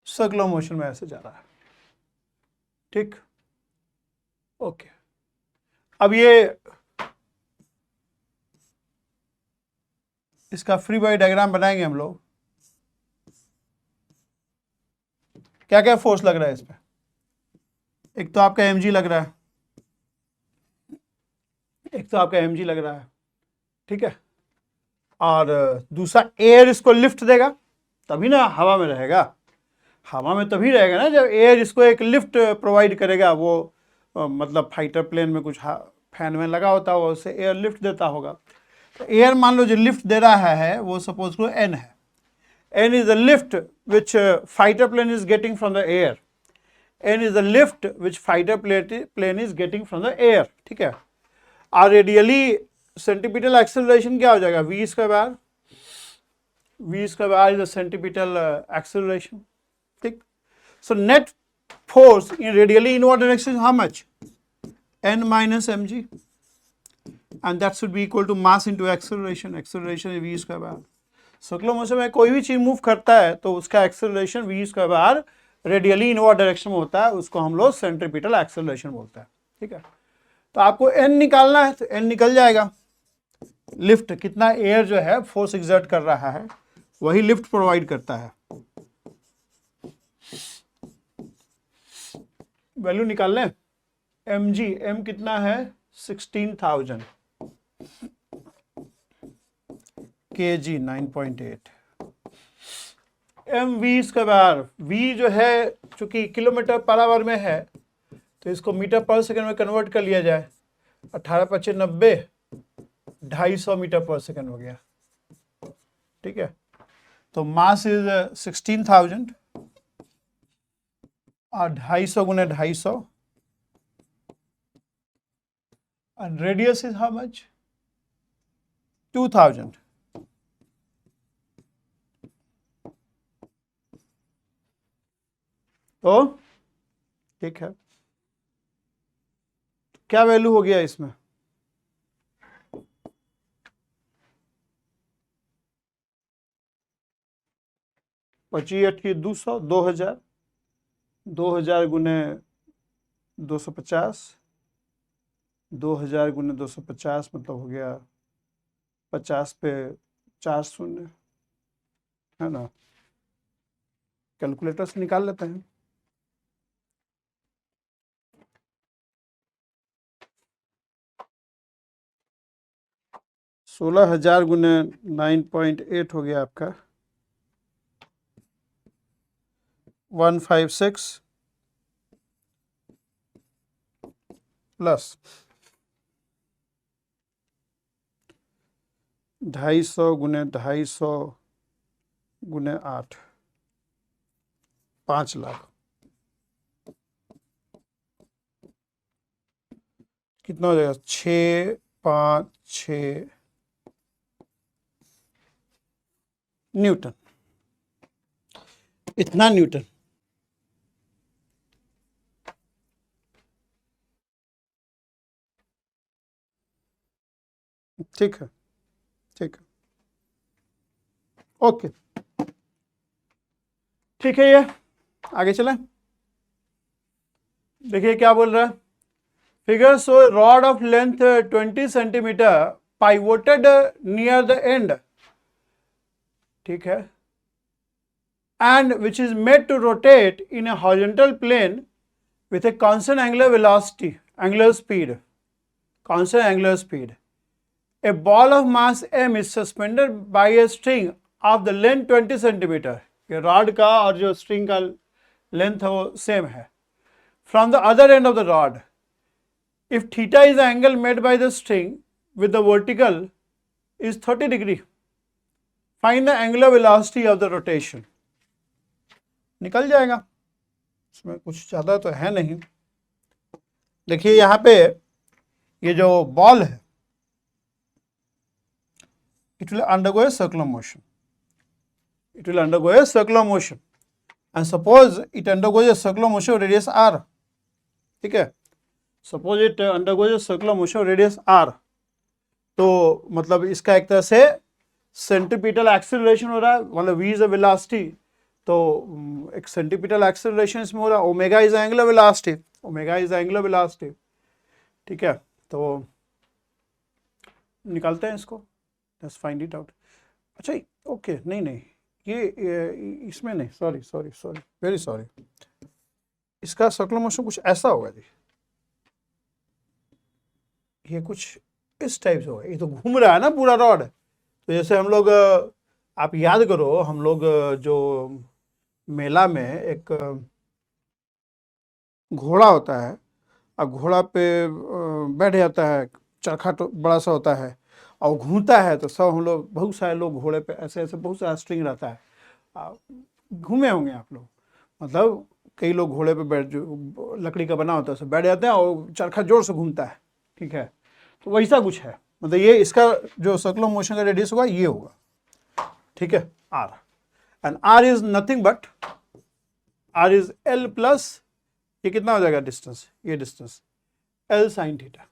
सर्कुलर मोशन में ऐसे जा रहा है, ठीक, ओके, अब ये इसका फ्री बॉडी डायग्राम बनाएंगे हम लोग। क्या क्या फोर्स लग रहा है इस पे? एक तो आपका mg लग रहा है, एक तो आपका mg लग रहा है, ठीक है, और दूसरा एयर इसको लिफ्ट देगा, तभी ना हवा में रहेगा। हवा में तभी रहेगा ना जब एयर इसको एक लिफ्ट प्रोवाइड करेगा। वो मतलब फाइटर प्लेन में कुछ फैन में लगा होता होगा, उससे एयर लिफ्ट देता होगा। तो एयर मान लो जो लिफ्ट दे रहा है वो सपोज को एन है। N is the lift which fighter plane is getting from the air. N is the lift which fighter plane is getting from the air, ठीक है। और रेडियली सेंटीपिटल एक्सेलरेशन क्या हो जाएगा? V square R. V square R is the centripetal acceleration, ठीक। So net force in radially inward direction is how much? N minus mg, and that should be equal to mass into acceleration. Acceleration is v square by r. Circular motion में कोई भी चीज move करता है तो उसका acceleration v square by r radially inward direction में होता है, उसको हम लोग सेंट्रीपिटल एक्सेलरेशन बोलते हैं, ठीक है। तो आपको n निकालना है तो n निकल जाएगा। लिफ्ट कितना एयर जो है फोर्स एक्सर्ट कर रहा है वही लिफ्ट प्रोवाइड करता है। वैल्यू निकाल लें। एम जी, एम कितना है? 16,000, K G 9.8, M V square बार। वी जो है चूंकि किलोमीटर पर आवर में है तो इसको मीटर पर सेकंड में कन्वर्ट कर लिया जाए। 18×5 = 90, 250 मीटर पर सेकंड हो गया, ठीक है। तो मास इज 16,000 और 250 × 250, and radius is how much? 2000. तो ठीक है, क्या वैल्यू हो गया इसमें? पच्चीस 200, 2000, 2000 गुने 250, 2000 गुने 250 मतलब हो गया 50 पे 4 शून्य, है ना। कैलकुलेटर से निकाल लेते हैं। सोलह 1000 गुने 9.8 हो गया आपका 156 प्लस 250 गुने 250 गुने 8, 5 लाख। कितना हो जाएगा? 656 न्यूटन, इतना न्यूटन। ठीक है, ठीक है, ओके, ठीक है। ये आगे चलें। देखिए क्या बोल रहा है। Figure so rod of length 20 centimetre pivoted near the end, ठीक है, and which is made to rotate in a horizontal plane with a constant angular velocity, angular speed, constant angular speed. A ball of mass m is suspended by a string of the length 20 centimeter. ये rod का और जो string का length है वो same है। From the other end of the rod, if theta is the angle made by the string with the vertical is 30 degree, find the angular velocity of the rotation. निकल जाएगा, इसमें कुछ ज़्यादा तो है नहीं। देखिए यहाँ पे ये जो बॉल है it will undergo a circular motion. It will undergo a circular motion. And suppose it undergoes a circular motion of radius r. ठीक है, suppose it undergoes a circular motion of radius r. तो मतलब इसका एक तरह से centripetal acceleration हो रहा है, मतलब v इज अ वेलोसिटी, तो एक सेंट्रीपिटल एक्सेलरेशन इसमें हो रहा है। Omega is angular velocity, omega is angular velocity. ठीक है, तो निकालते हैं इसको, लेट्स फाइंड इट आउट। अच्छा ओके, नहीं ये इसमें नहीं, सॉरी वेरी सॉरी, इसका सर्कुलर मोशन कुछ ऐसा होगा जी, ये कुछ इस टाइप से होगा, ये तो घूम रहा है ना पूरा रॉड। तो जैसे हम लोग, आप याद करो, हम लोग जो मेला में एक घोड़ा होता है, और घोड़ा पे बैठ जाता है, चरखा तो बड़ा सा होता है और घूमता है, तो सब हम लोग, बहुत सारे लोग घोड़े पे ऐसे ऐसे, बहुत सारा स्ट्रिंग रहता है, घूमे होंगे आप लोग, मतलब कई लोग घोड़े पे बैठ, जो लकड़ी का बना होता है, उससे बैठ जाते हैं और चरखा जोर से घूमता है, ठीक है। तो वैसा कुछ है, मतलब ये इसका जो सर्कुलर मोशन का रेडियस होगा ये होगा, ठीक है, R, and R is nothing but, R is L plus, ये कितना हो जाएगा डिस्टेंस, ये डिस्टेंस एल साइन थीटा,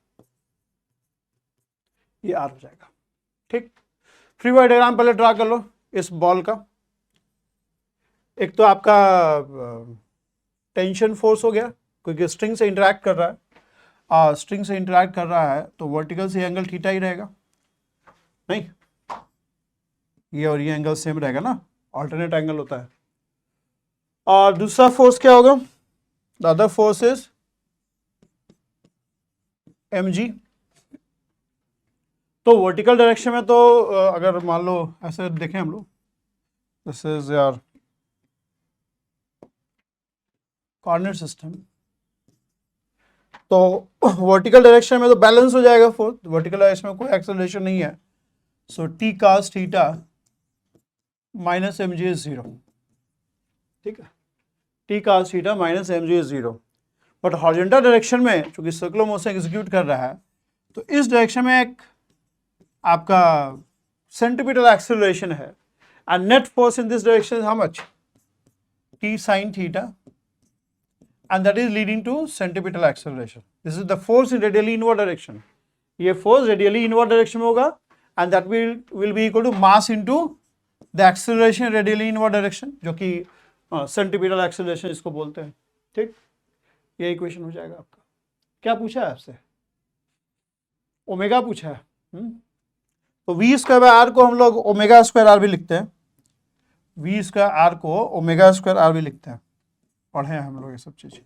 ये आर हो जाएगा, ठीक। फ्री बॉडी डायग्राम पहले ड्रा कर लो इस बॉल का। एक तो आपका टेंशन फोर्स हो गया, क्योंकि स्ट्रिंग से इंटरैक्ट कर रहा है, स्ट्रिंग से इंटरैक्ट कर रहा है तो वर्टिकल से एंगल थीटा ही रहेगा, नहीं, ये और ये एंगल सेम रहेगा ना, ऑल्टरनेट एंगल होता है। और दूसरा फोर्स क्या होगा, the other force is mg। तो वर्टिकल डायरेक्शन में तो अगर मान लो ऐसे देखें हम लोग, दिस इज यार कोऑर्डिनेट सिस्टम, तो वर्टिकल डायरेक्शन में तो बैलेंस हो जाएगा फोर्स, वर्टिकल डायरेक्शन में कोई एक्सेलरेशन नहीं है, so T cos theta minus M G is zero, ठीक है, T cos theta minus M G is zero. But horizontal direction में चूंकि सर्कुलर मोशन एग्जीक्यूट कर रहा है, तो इस डायरेक्शन में एक आपका सेंटीमीटर एक्सेलरेशन है, and net force in this direction is how much, T sine theta, and that is leading to centripetal acceleration. This is the force in radially inward direction. ये force radially inward direction में होगा, and that will be equal to mass into the acceleration radially inward direction, जो कि centripetal acceleration इसको बोलते हैं, ठीक। ये इक्वेशन हो जाएगा आपका। क्या पूछा है आपसे, ओमेगा पूछा है, तो v स्क्वायर बाय आर को हम लोग ओमेगा स्क्वायर आर भी लिखते हैं, v स्क्वायर आर को ओमेगा स्क्वायर आर भी लिखते हैं, पढ़े हैं हम लोग ये सब चीजें,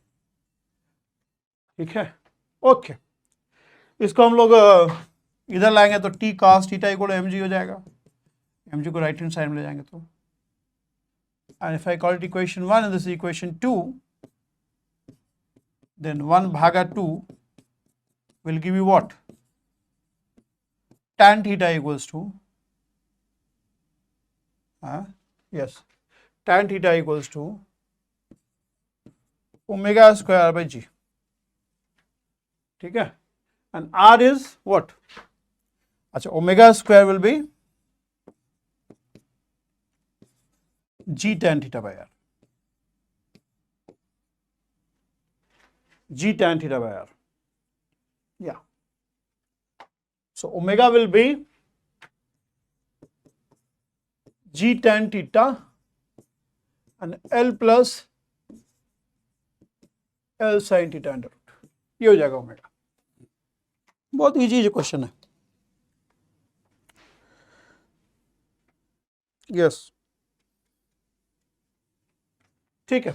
ठीक है, ओके। इसको हम लोग इधर लाएंगे तो T cos theta equal to mg हो जाएगा, mg को राइट हैंड साइड में ले जाएंगे तो, and if I call it equation 1 and this equation 2, then 1 भागा 2 will give you what, tan theta equals to, yes, tan theta equals to omega square by g, ठीक है, and r is what, अच्छा, omega square will be g tan theta by r, g tan theta by r, yeah, so omega will be g tan theta and L plus L sin theta under root, ये हो जाएगा omega. बहुत easy question है, yes, ठीक है,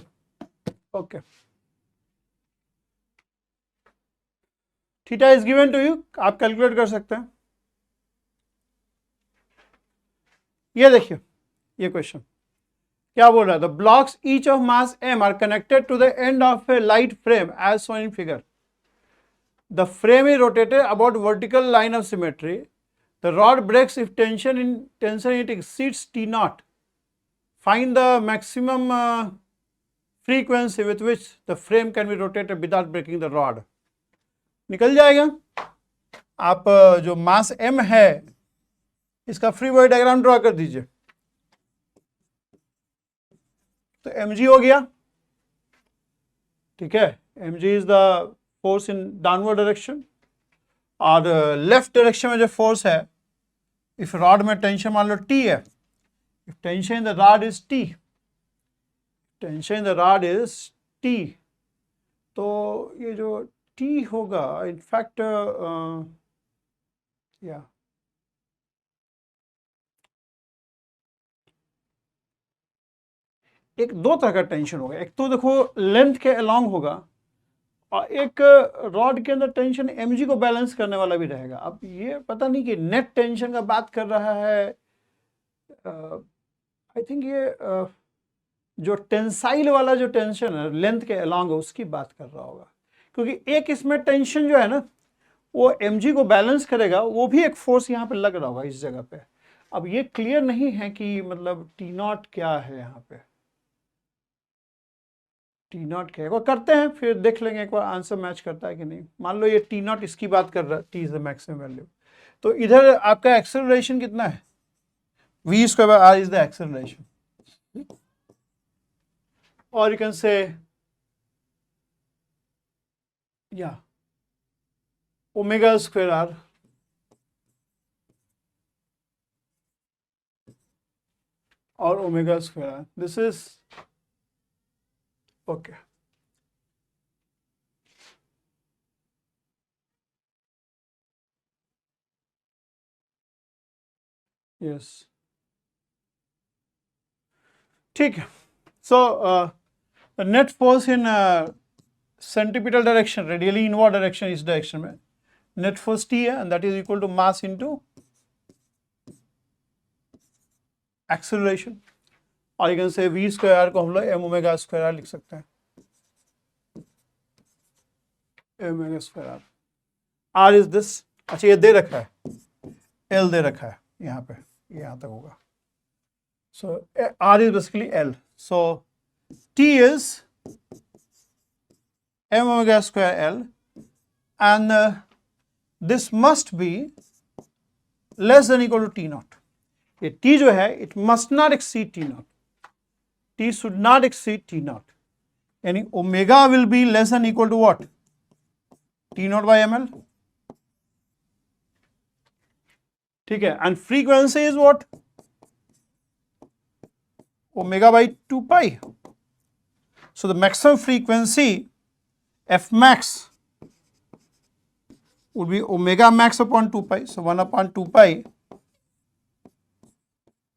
okay. Theta is given to you, आप calculate कर सकते हैं। ये देखिए, ये क्वेश्चन क्या बोल रहा है, the blocks each of mass m are connected to the end of a light frame as shown in figure, the frame is rotated about vertical line of symmetry, the rod breaks if tension it exceeds T naught, find the maximum frequency with which the frame can be rotated without breaking the rod। निकल जाएगा। आप जो मास m है इसका free body diagram draw कर दीजिए, तो mg हो गया, ठीक है, mg is the force in downward direction, और लेफ्ट डायरेक्शन में जो फोर्स है, इफ रॉड में टेंशन मान लो T है, if tension in the rod is T, tension in the rod is T, तो ये जो टी होगा इनफैक्ट या एक दो तरह का टेंशन होगा, एक तो देखो लेंथ के अलोंग होगा और एक रॉड के अंदर टेंशन mg को बैलेंस करने वाला भी रहेगा। अब ये पता नहीं कि नेट टेंशन का बात कर रहा है, आई थिंक ये जो टेंसाइल वाला जो टेंशन है लेंथ के अलोंग उसकी बात कर रहा होगा, क्योंकि एक इसमें टेंशन जो है ना वो mg को बैलेंस करेगा, वो भी एक फोर्स यहाँ पे लग रहा होगा इस जगह पे। अब ये क्लियर नहीं है कि मतलब टी नॉट क्या है यहाँ पे, टी नॉट क्या है, वो करते हैं फिर देख लेंगे एक बार आंसर मैच करता है कि नहीं। मान लो ये टी नॉट इसकी बात कर रहा है, T is the maximum value, तो इधर आपका एक्सेलरेशन कितना है, v square by r is the acceleration, और यू कैन से या ओमेगा स्क्वायर r और omega square r, this is okay. Yes ठीक है। So net force in centripetal direction, radially inward direction, इस डायरेक्शन में net force T है and that is equal to mass into acceleration, और you can say v square are को हम लोग m omega square are लिख सकते हैं, m omega square R, r is this, अच्छा ये दे रखा है l दे रखा है यहाँ पे, यहाँ तक होगा, so r is basically l, so t is m omega square l and this must be less than equal to t naught, ये t जो है it must not exceed t naught, t should not exceed t naught, यानी omega will be less than equal to what, t naught by ml, ठीक है, and frequency is what, omega by 2 pi, so the maximum frequency f max would be omega max upon 2 pi, so 1 upon 2 pi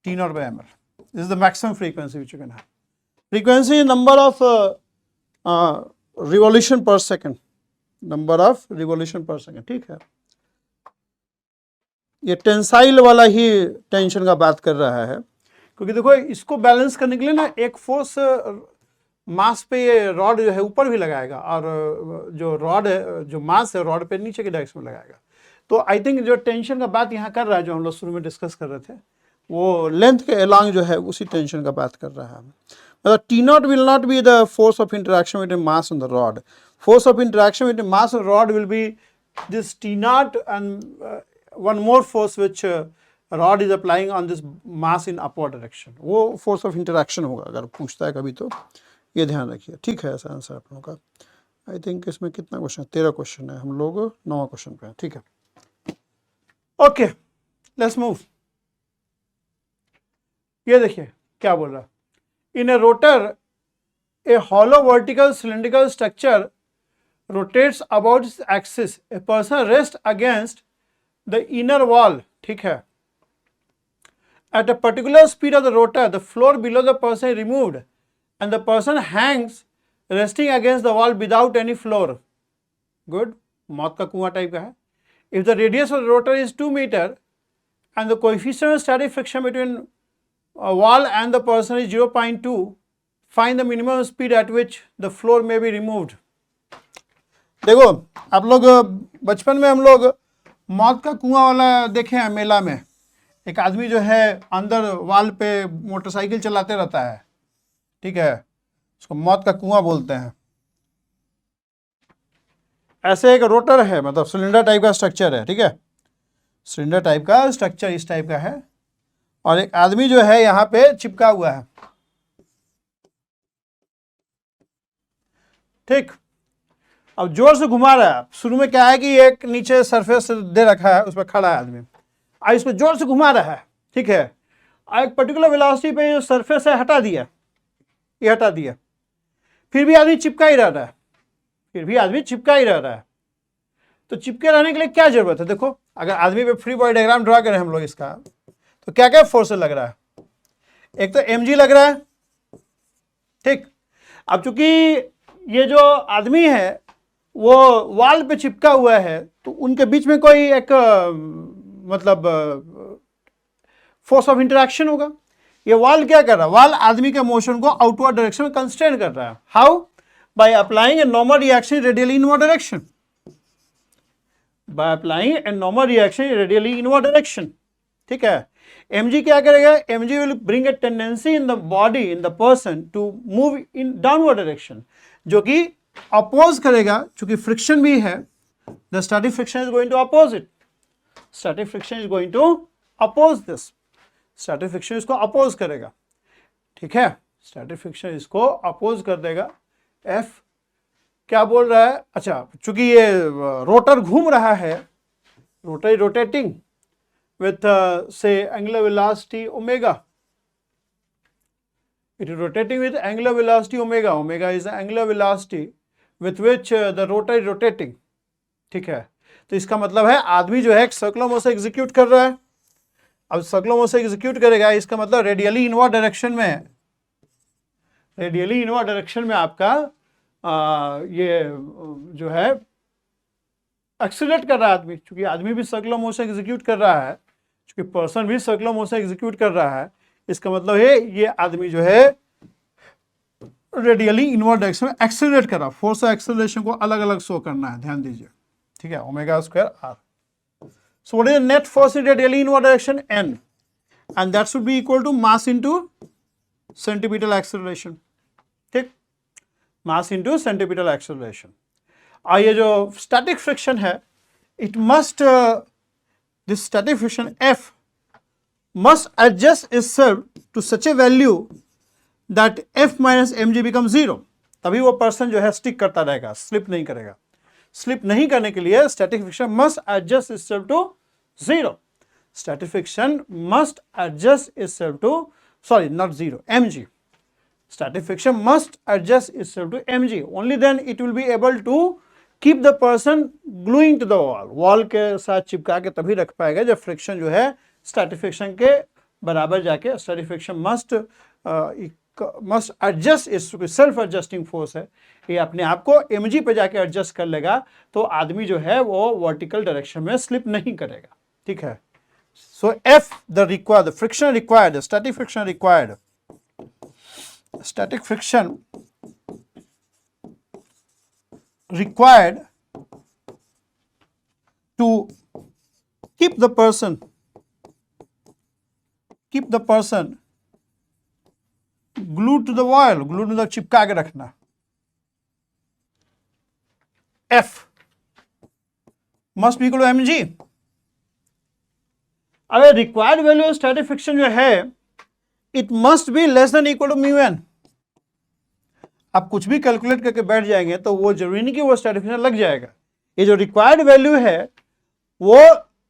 t naught by ml, this is the maximum frequency which you can have. Frequency is number of revolution per second, number of revolution per second, ठीक है। ये tensile वाला ही tension का बात कर रहा है, क्योंकि देखो इसको बैलेंस करने के लिए ना एक फोर्स मास पे ये रॉड जो है ऊपर भी लगाएगा, और जो रॉड है जो मास है रॉड पे नीचे के डायरेक्शन में लगाएगा, तो आई थिंक जो टेंशन का बात यहाँ कर रहा है जो हम लोग शुरू में डिस्कस कर रहे थे वो लेंथ के अलोंग जो है उसी टेंशन का बात कर रहा है। मतलब T not will not be the force of interaction with mass on the rod, force of interaction with mass on rod will be this T not and one more force which rod is applying on this mass in upward direction, वो force of interaction होगा, अगर पूछता है कभी तो ये ध्यान रखिए, ठीक है। ऐसा आंसर आप लोगों का, आई थिंक इसमें कितना क्वेश्चन, 13 क्वेश्चन है, हम लोग 9 क्वेश्चन पे हैं, ठीक है। ओके लेट्स मूव, ये देखिए क्या बोल रहा, in a rotor a hollow vertical cylindrical structure rotates about its axis, a person rest against the inner wall, ठीक है, at a particular speed of the rotor the floor below the person is removed and the person hangs resting against the wall without any floor, good, मौत का कुआं type का है। if the radius of the rotor is 2 meter and the coefficient of static friction between a wall and the person is 0.2, find the minimum speed at which the floor may be removed। देखो आप लोग बचपन में हम लोग मौत का कुआं वाला देखे हैं मेला में, एक आदमी जो है अंदर वाल पे मोटरसाइकिल चलाते रहता है, ठीक है, उसको मौत का कुआं बोलते हैं। ऐसे एक रोटर है, मतलब सिलेंडर टाइप का स्ट्रक्चर है, ठीक है, सिलेंडर टाइप का स्ट्रक्चर इस टाइप का है, और एक आदमी जो है यहाँ पे चिपका हुआ है, ठीक। अब जोर से घुमा रहा है, शुरू में क्या है कि एक नीचे सरफेस दे रखा है उस पर खड़ा है आदमी, आज इसको जोर से घुमा रहा है, ठीक है, एक पर्टिकुलर वेलोसिटी पे जो सरफेस है हटा दिया, ये हटा दिया, फिर भी आदमी चिपका ही रह रहा है, फिर भी आदमी चिपका ही रह रहा है, तो चिपके रहने के लिए क्या जरूरत है? देखो अगर आदमी पे फ्री बॉडी डायग्राम ड्रा करें हम लोग इसका, तो क्या क्या फोर्सेस लग रहा है? एक तो mg लग रहा है, ठीक। अब चूंकि ये जो आदमी है वो वॉल पे चिपका हुआ है, तो उनके बीच में कोई एक मतलब फोर्स ऑफ इंटरेक्शन होगा। ये वॉल क्या कर रहा है? वॉल आदमी के मोशन को आउटवर्ड डायरेक्शन में कंस्ट्रेन कर रहा है। How? By applying a normal reaction radially inward direction, by applying a normal reaction radially inward direction, ठीक है। mg क्या करेगा? mg will bring a tendency in the body, in the person to move in downward direction, जो कि oppose करेगा। चूंकि friction भी है, the static friction is going to oppose it, static friction is going to oppose this, static friction इसको oppose करेगा, ठीक है। स्टैटिक फ्रिक्शन इसको अपोज कर देगा। F क्या बोल रहा है? अच्छा, चूंकि ये रोटर घूम रहा है, rotor rotating with say angular velocity omega, it is rotating with angular velocity omega. Omega is the angular velocity with which the rotor is rotating, ठीक है। तो इसका मतलब है आदमी जो है सर्कुलर मोशन एग्जीक्यूट कर रहा है। अब सर्कुलर मोशन एग्जीक्यूट करेगा, इसका मतलब रेडियली इनवर्ड डायरेक्शन में है, रेडियली इनवर्ड डायरेक्शन में आपका ये जो है एक्सीलरेट कर रहा है आदमी। चूंकि आदमी भी सर्कुलर मोशन एग्जीक्यूट कर रहा है, चूंकि पर्सन भी सर्कुलर मोशन एग्जीक्यूट कर रहा है, इसका मतलब है ये आदमी जो है रेडियली इनवर्ड डायरेक्शन में एक्सीलरेट कर रहा है। फोर्स ऑफ एक्सीलरेशन को अलग अलग शो करना है, ध्यान दीजिए, ठीक है। Omega square R. So what is the net force in radially inward direction? n, and that should be equal to mass into centimetre acceleration, ठीक। Mass into centimetre acceleration. और ये जो स्टैटिक फ्रिक्शन है, it must this static friction F must adjust itself to such a value that F minus mg becomes 0, तभी वो person जो है stick करता रहेगा, स्लिप नहीं करेगा। स्लिप नहीं करने के लिए static friction must adjust itself to 0, static friction must adjust itself to, sorry not 0, mg, static friction must adjust itself to mg, only then it will be able to keep the person gluing to the wall, wall के साथ चिपका के तभी रख पाएगा जब friction जो है स्टैटिक फ्रिक्शन के बराबर जाके, स्टैटिक फ्रिक्शन मस्ट एडजस्ट, इस सेल्फ एडजस्टिंग फोर्स है, ये अपने आप को mg पे जाके एडजस्ट कर लेगा, तो आदमी जो है वो वर्टिकल डायरेक्शन में स्लिप नहीं करेगा, ठीक है। सो F the required friction required, static friction required, static friction required to keep the person glued to the wall, glued to the चिपका के रखना। F must be equal to mg। अब required value of static friction जो है, it must be less than equal to mu N. आप कुछ भी calculate करके बैठ जाएंगे तो वो जरूरी नहीं कि वो स्टैटिक फ्रिक्शन लग जाएगा। ये जो रिक्वायर्ड वैल्यू है वो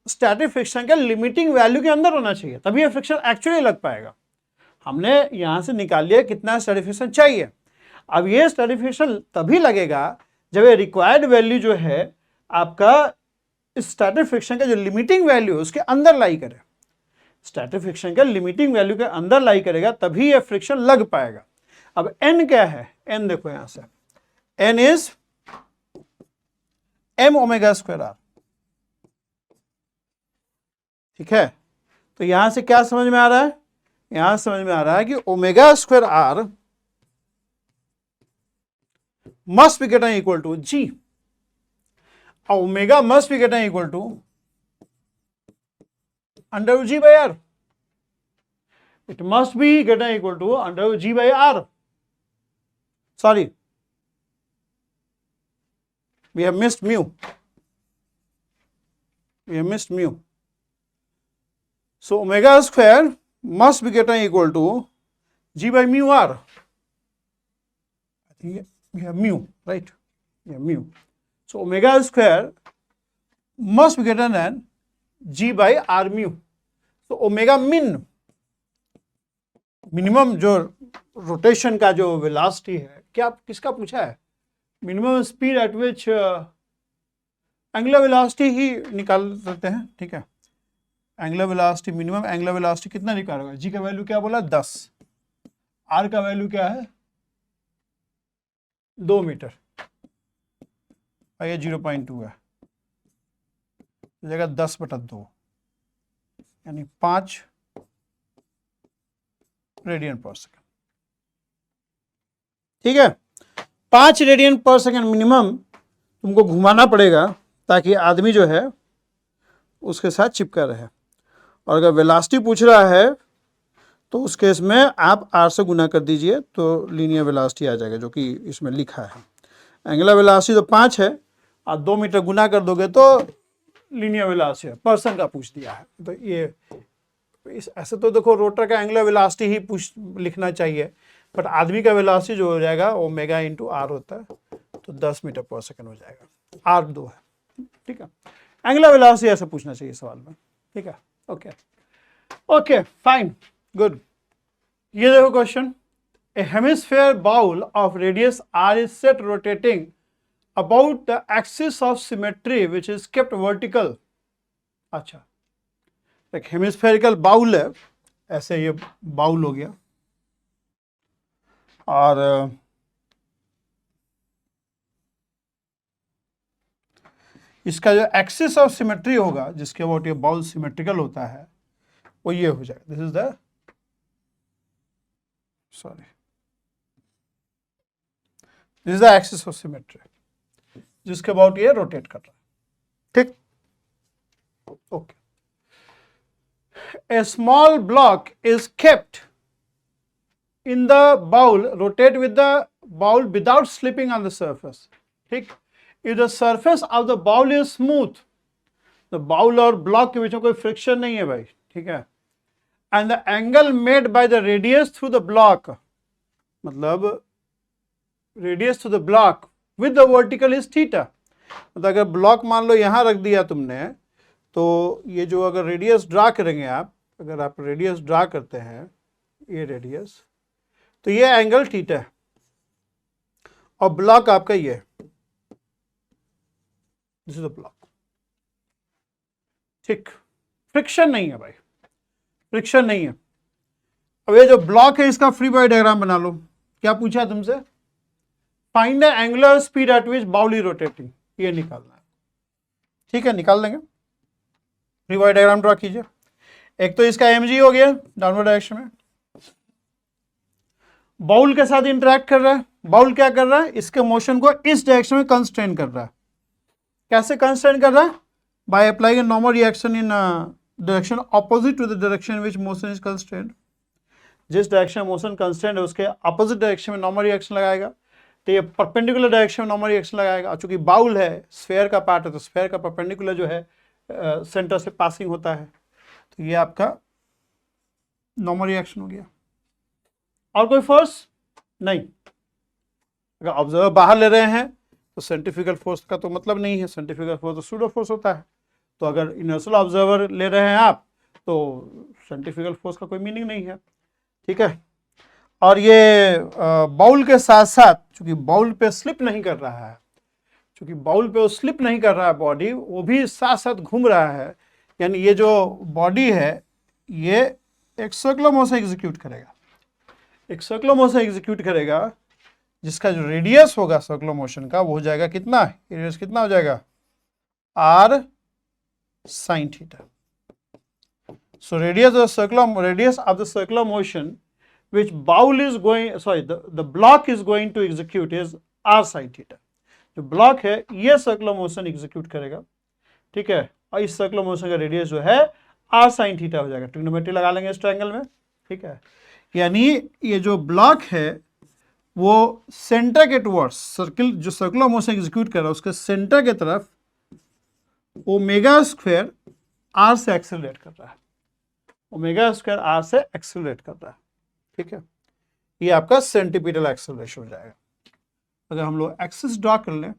स्टैटिक फ्रिक्शन के लिमिटिंग वैल्यू के अंदर होना चाहिए, तभी ये फ्रिक्शन एक्चुअली लग पाएगा। हमने यहां से निकाल लिया कितना स्टैटिक फ्रिक्शन चाहिए। अब ये स्टैटिक फ्रिक्शन तभी लगेगा जब ये रिक्वायर्ड वैल्यू जो है आपका स्टैटिक फ्रिक्शन का जो लिमिटिंग वैल्यू है उसके अंदर लाई करे। स्टैटिक फ्रिक्शन के लिमिटिंग वैल्यू के अंदर लाई करेगा तभी ये फ्रिक्शन लग पाएगा। अब n क्या है? n देखो यहां से, n is m omega square R, ठीक है। तो यहां से क्या समझ में आ रहा है? यहां समझ में आ रहा है कि omega square R must be greater equal to g, omega must be greater equal to under g by r, it must be greater equal to under g by r. Sorry, we have missed mu. We have missed mu. So omega square must be greater equal to g by mu r. I think we have mu, right? We have mu. So omega square must be greater than g by r mu. So omega min, minimum जो rotation का जो velocity है, क्या किसका पूछा है? Minimum speed at which angular velocity ही निकाल देते हैं, ठीक है। Angular velocity minimum angular velocity कितना निकालोगे, जी का वैल्यू क्या बोला 10, आर का वैल्यू क्या है 2 मीटर और ये 0.2 है, जगह 10/2 यानी 5 रेडियन पर सेकेंड, ठीक है। 5 रेडियन पर सेकेंड मिनिमम तुमको घुमाना पड़ेगा ताकि आदमी जो है उसके साथ चिपका रहे। और अगर वेलोसिटी पूछ रहा है तो उस केस में आप आर से गुना कर दीजिए तो लीनियर वेलोसिटी आ जाएगा, जो कि इसमें लिखा है। एंगुलर वेलोसिटी तो 5 है, आप 2 मीटर गुना कर दोगे तो लीनियर वेलोसिटी है, पर्सन का पूछ दिया है। तो ये ऐसे तो देखो रोटर का एंगुलर वेलोसिटी ही लिखना चाहिए, बट आदमी का वेलोसिटी जो हो जाएगा ओमेगा इंटू आर होता है, तो 10 मीटर पर सेकेंड हो जाएगा, आर 2 है, ठीक है। एंगुलर वेलोसिटी ऐसे पूछना चाहिए सवाल में, ठीक है। Okay okay fine good. ये देखो question, a hemisphere bowl of radius R is set rotating about the axis of symmetry which is kept vertical. अच्छा, एक हेमिस्फेरिकल बाउल है, ऐसे ये बाउल हो गया, और इसका जो एक्सिस ऑफ सिमेट्री होगा, जिसके अबाउट ये बाउल सिमेट्रिकल होता है, वो ये हो जाएगा, this is the this is the axis of symmetry, जिसके अबाउट ये रोटेट कर रहा है, ठीक। Okay, a small block is kept in the bowl, rotate with the bowl without slipping on the surface, ठीक। if the surface of the bowl is smooth, the bowl और block के बीच में कोई friction नहीं है भाई, ठीक है, and the angle made by the radius through the block, मतलब radius through the block with the vertical is theta, मतलब अगर ब्लॉक मान लो यहां रख दिया तुमने, तो ये जो अगर रेडियस ड्रा करेंगे आप, अगर आप रेडियस ड्रा करते हैं, ये रेडियस, तो ये एंगल थीटा है, और ब्लॉक आपका ये, दिस इज द ब्लॉक, ठीक। फ्रिक्शन नहीं है भाई, फ्रिक्शन नहीं है। अब ये जो ब्लॉक है इसका फ्री बॉडी डायग्राम बना लो। क्या पूछा है तुमसे, find the angular speed at which bowl is rotating, ये निकालना है, ठीक है, निकाल देंगे। फ्री बॉडी डायग्राम ड्रा कीजिए। एक तो इसका mg हो गया डाउनवर्ड डायरेक्शन में, बाउल के साथ इंटरेक्ट कर रहा है, बाउल क्या कर रहा है, इसके मोशन को इस डायरेक्शन में कंस्ट्रेन कर रहा है। कैसे कंस्ट्रेन कर रहा है, by applying a normal reaction in direction opposite to the direction which motion is constrained. जिस डायरेक्शन में मोशन कंस्ट्रेंड है उसके ऑपोजिट डायरेक्शन में नॉर्मल रिएक्शन लगाएगा, तो ये परपेंडिकुलर डायरेक्शन में नॉर्मल रिएक्शन लगाएगा। और चूंकि बाउल है, स्फेयर का पार्ट है, तो स्फेयर का परपेंडिकुलर जो है सेंटर से पासिंग होता है, तो ये आपका नॉर्मल रिएक्शन हो गया। और कोई फोर्स नहीं, अगर ऑब्जर्वर बाहर ले रहे हैं तो सेंट्रीफ्यूगल फोर्स का तो मतलब नहीं है, सेंट्रीफ्यूगल फोर्स तो सूडो फोर्स होता है। तो अगर इनर्शियल ऑब्जर्वर ले रहे हैं आप, तो सेंट्रीफ्यूगल फोर्स का कोई मीनिंग नहीं है, ठीक है। और ये बाउल के साथ साथ, चूंकि बाउल पे स्लिप नहीं कर रहा है, चूंकि बाउल पे वो स्लिप नहीं कर रहा है बॉडी, वो भी साथ साथ घूम रहा है, यानी ये जो बॉडी है ये एक सर्कुलर मोशन एग्जीक्यूट करेगा, एक सर्कुलर मोशन एग्जीक्यूट करेगा, जिसका जो रेडियस होगा सर्कुलर मोशन का वो हो जाएगा कितना, रेडियस कितना हो जाएगा, r sin theta. So radius of the circular motion which bowl is going, sorry, the block is going to execute is r sin theta। जो ब्लॉक है ये सर्कुलर मोशन एग्जीक्यूट करेगा, ठीक है, और इस सर्कुलर मोशन का रेडियस जो है r sin थीटा हो जाएगा। ट्रिग्नोमेट्री लगा लेंगे इस ट्रायंगल में, ठीक है। यानी ये जो ब्लॉक है वो सेंटर के टुवर्ड्स सर्किल, जो सर्कुलर मोशन एग्जीक्यूट कर रहा है उसके सेंटर के तरफ ओमेगा स्क्वायर r से एक्सेलरेट कर रहा है, ओमेगा स्क्वायर r से एक्सेलरेट कर रहा है, ठीक है। ये आपका सेंटीपिटल एक्सेलरेशन हो जाएगा। अगर हम लोग एक्सिस ड्रॉ कर लें,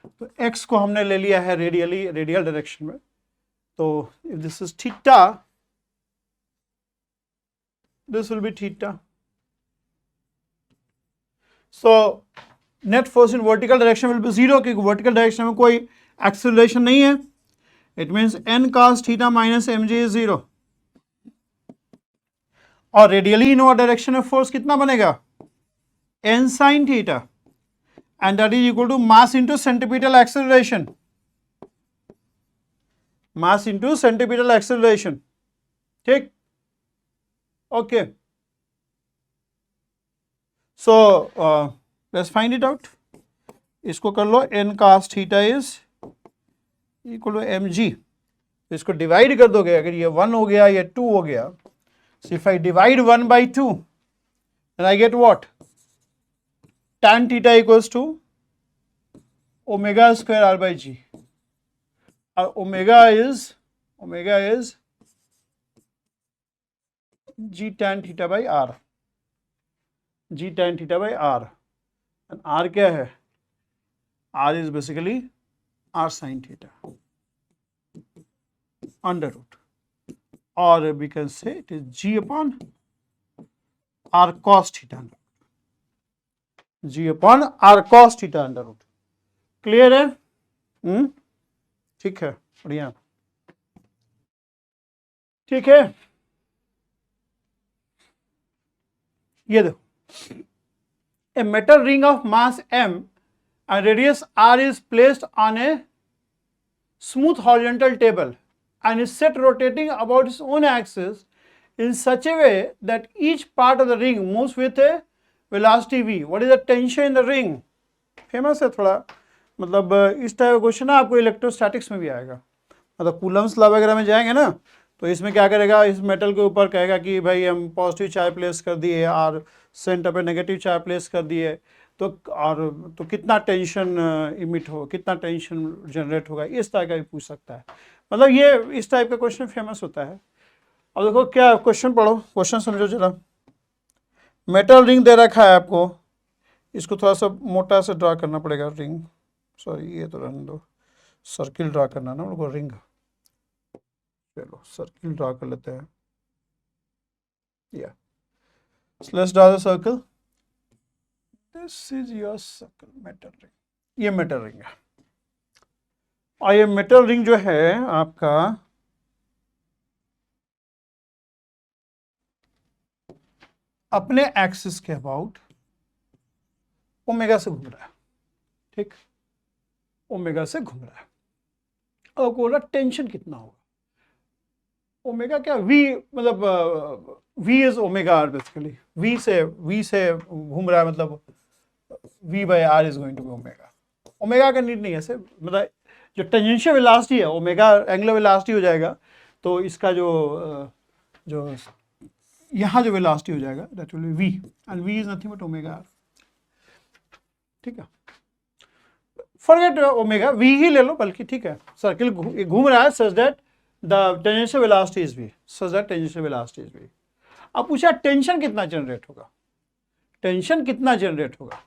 तो x को हमने ले लिया है रेडियल डायरेक्शन में, तो if this is theta, this will be theta. So net force in vertical direction will be zero, क्योंकि वर्टिकल डायरेक्शन में कोई एक्सेलरेशन नहीं है, it means N cos theta minus M G is 0, और radially inward direction में force कितना बनेगा, N sine theta, and that is equal to mass into centripetal acceleration, mass into centripetal acceleration, ठीक, okay. So let's find it out, इसको कर लो, N cos theta is equal to m g, इसको divide कर दोगे, अगर ये 1 हो गया, ये 2 हो गया, so if I divide 1 by 2, then I get what, tan theta equals to omega square r by g, और omega is g tan theta by r, g tan theta by r, and r क्या है, r is basically r sin theta under root, or we can say it is g upon r cos theta, g upon r cos theta under root, clear है, ठीक है, बढ़िया, ठीक है। ये देखो, a metal ring of mass m and radius r is placed on a smooth horizontal table and is set rotating about its own axis in such a way that each part of the ring moves with a velocity v. What is the tension in the ring? Famous है थोड़ा, मतलब इस type का question ना आपको electrostatics में भी आएगा, मतलब कूलम्स लॉ वगैरह में जाएंगे ना, तो इसमें क्या करेगा, इस मेटल के ऊपर कहेगा कि भाई हम पॉजिटिव चार्ज प्लेस कर दिए और सेंटर पे नेगेटिव चार्ज प्लेस कर दिए, तो और तो कितना टेंशन इमिट हो, कितना टेंशन जनरेट होगा, इस तरह का भी पूछ सकता है, मतलब ये इस टाइप का क्वेश्चन फेमस होता है। अब देखो क्या क्वेश्चन पढ़ो, क्वेश्चन समझो जरा, मेटल रिंग दे रखा है आपको, इसको थोड़ा सा मोटा से ड्रा करना पड़ेगा, रिंग, सॉरी ये तो रहने दो, सर्किल ड्रा करना ना उनको, रिंग, चलो सर्किल ड्रा कर लेते हैं, या let's draw the circle, this is your circle, metal ring, ये मेटल रिंग है, और ये मेटल रिंग जो है आपका अपने एक्सिस के अबाउट ओमेगा से घूम रहा है, ठीक, ओमेगा से घूम रहा है, और बोला टेंशन कितना होगा, ओमेगा क्या, वी मतलब V is omega R basically, V से घूम रहा है, मतलब V by R is going to be omega, omega का नीड नहीं है ऐसे, मतलब जो टेंजेंशियल वेलोसिटी है ओमेगा एंगुलर वेलोसिटी हो जाएगा, तो इसका जो यहाँ जो वेलोसिटी हो जाएगा that will be V, and V is nothing but omega R, ठीक है, फॉरगेट ओमेगा, वी ही ले लो बल्कि, ठीक है, सर्किल घूम रहा है such that the tangential velocity is V, such that tangential velocity is V. अब पूछा टेंशन कितना जनरेट होगा, टेंशन कितना जनरेट होगा,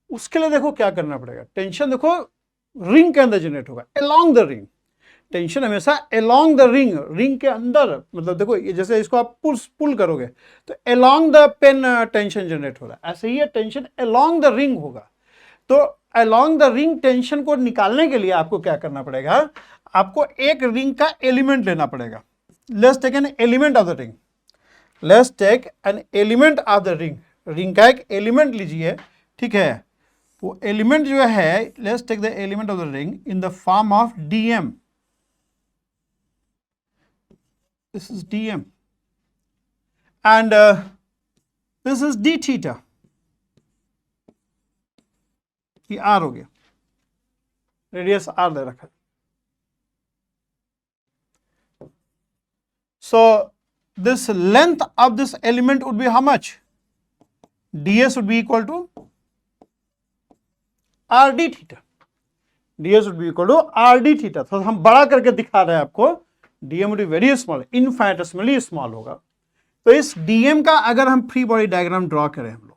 उसके लिए देखो क्या करना पड़ेगा, टेंशन देखो रिंग के अंदर जनरेट होगा, अलोंग द रिंग, टेंशन हमेशा अलोंग द रिंग, रिंग के अंदर, मतलब देखो ये जैसे इसको आप पुल करोगे तो along the pen tension generate हो रहा है, ऐसे ही टेंशन अलोंग द रिंग होगा, तो अलोंग द रिंग टेंशन को निकालने के लिए आपको क्या करना पड़ेगा, आपको एक रिंग का एलिमेंट लेना पड़ेगा, let's take an element of the ring, let's take an element of the ring, ring का एक एलिमेंट लीजिए, ठीक है, वो एलिमेंट जो है, let's take the element of the ring in the form of dm, this is dm, and this is d theta, ये r हो गया, रेडियस r दे रखा है, so this length of this element would be how much, ds would be equal to r d theta, ds would be equal to r d theta, तो हम बड़ा करके दिखा रहे हैं आपको, dm would be very small, infinitesimally small होगा, तो इस dm का अगर हम फ्री बॉडी डायग्राम ड्रॉ करें, हम लोग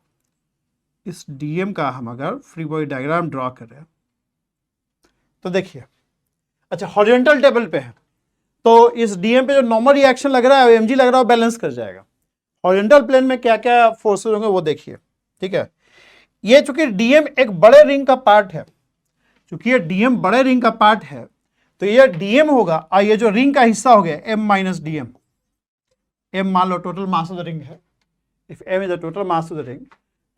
इस dm का हम अगर फ्री बॉडी डायग्राम ड्रॉ करें, तो देखिए, अच्छा हॉरिजॉन्टल टेबल पे है, तो इस dm पे जो नॉर्मल रिएक्शन लग रहा है, mg लग रहा है, बैलेंस कर जाएगा, हॉरिजॉन्टल प्लेन में क्या क्या फोर्सेस होंगे वो देखिए, ठीक है, ये चूंकि dm एक बड़े रिंग का पार्ट है, क्योंकि ये डीएम बड़े रिंग का पार्ट है तो ये डीएम होगा और ये जो रिंग का हिस्सा हो गया एम माइनस डीएम, एम मान लो total mass of the ring है, if m is the total mass of the ring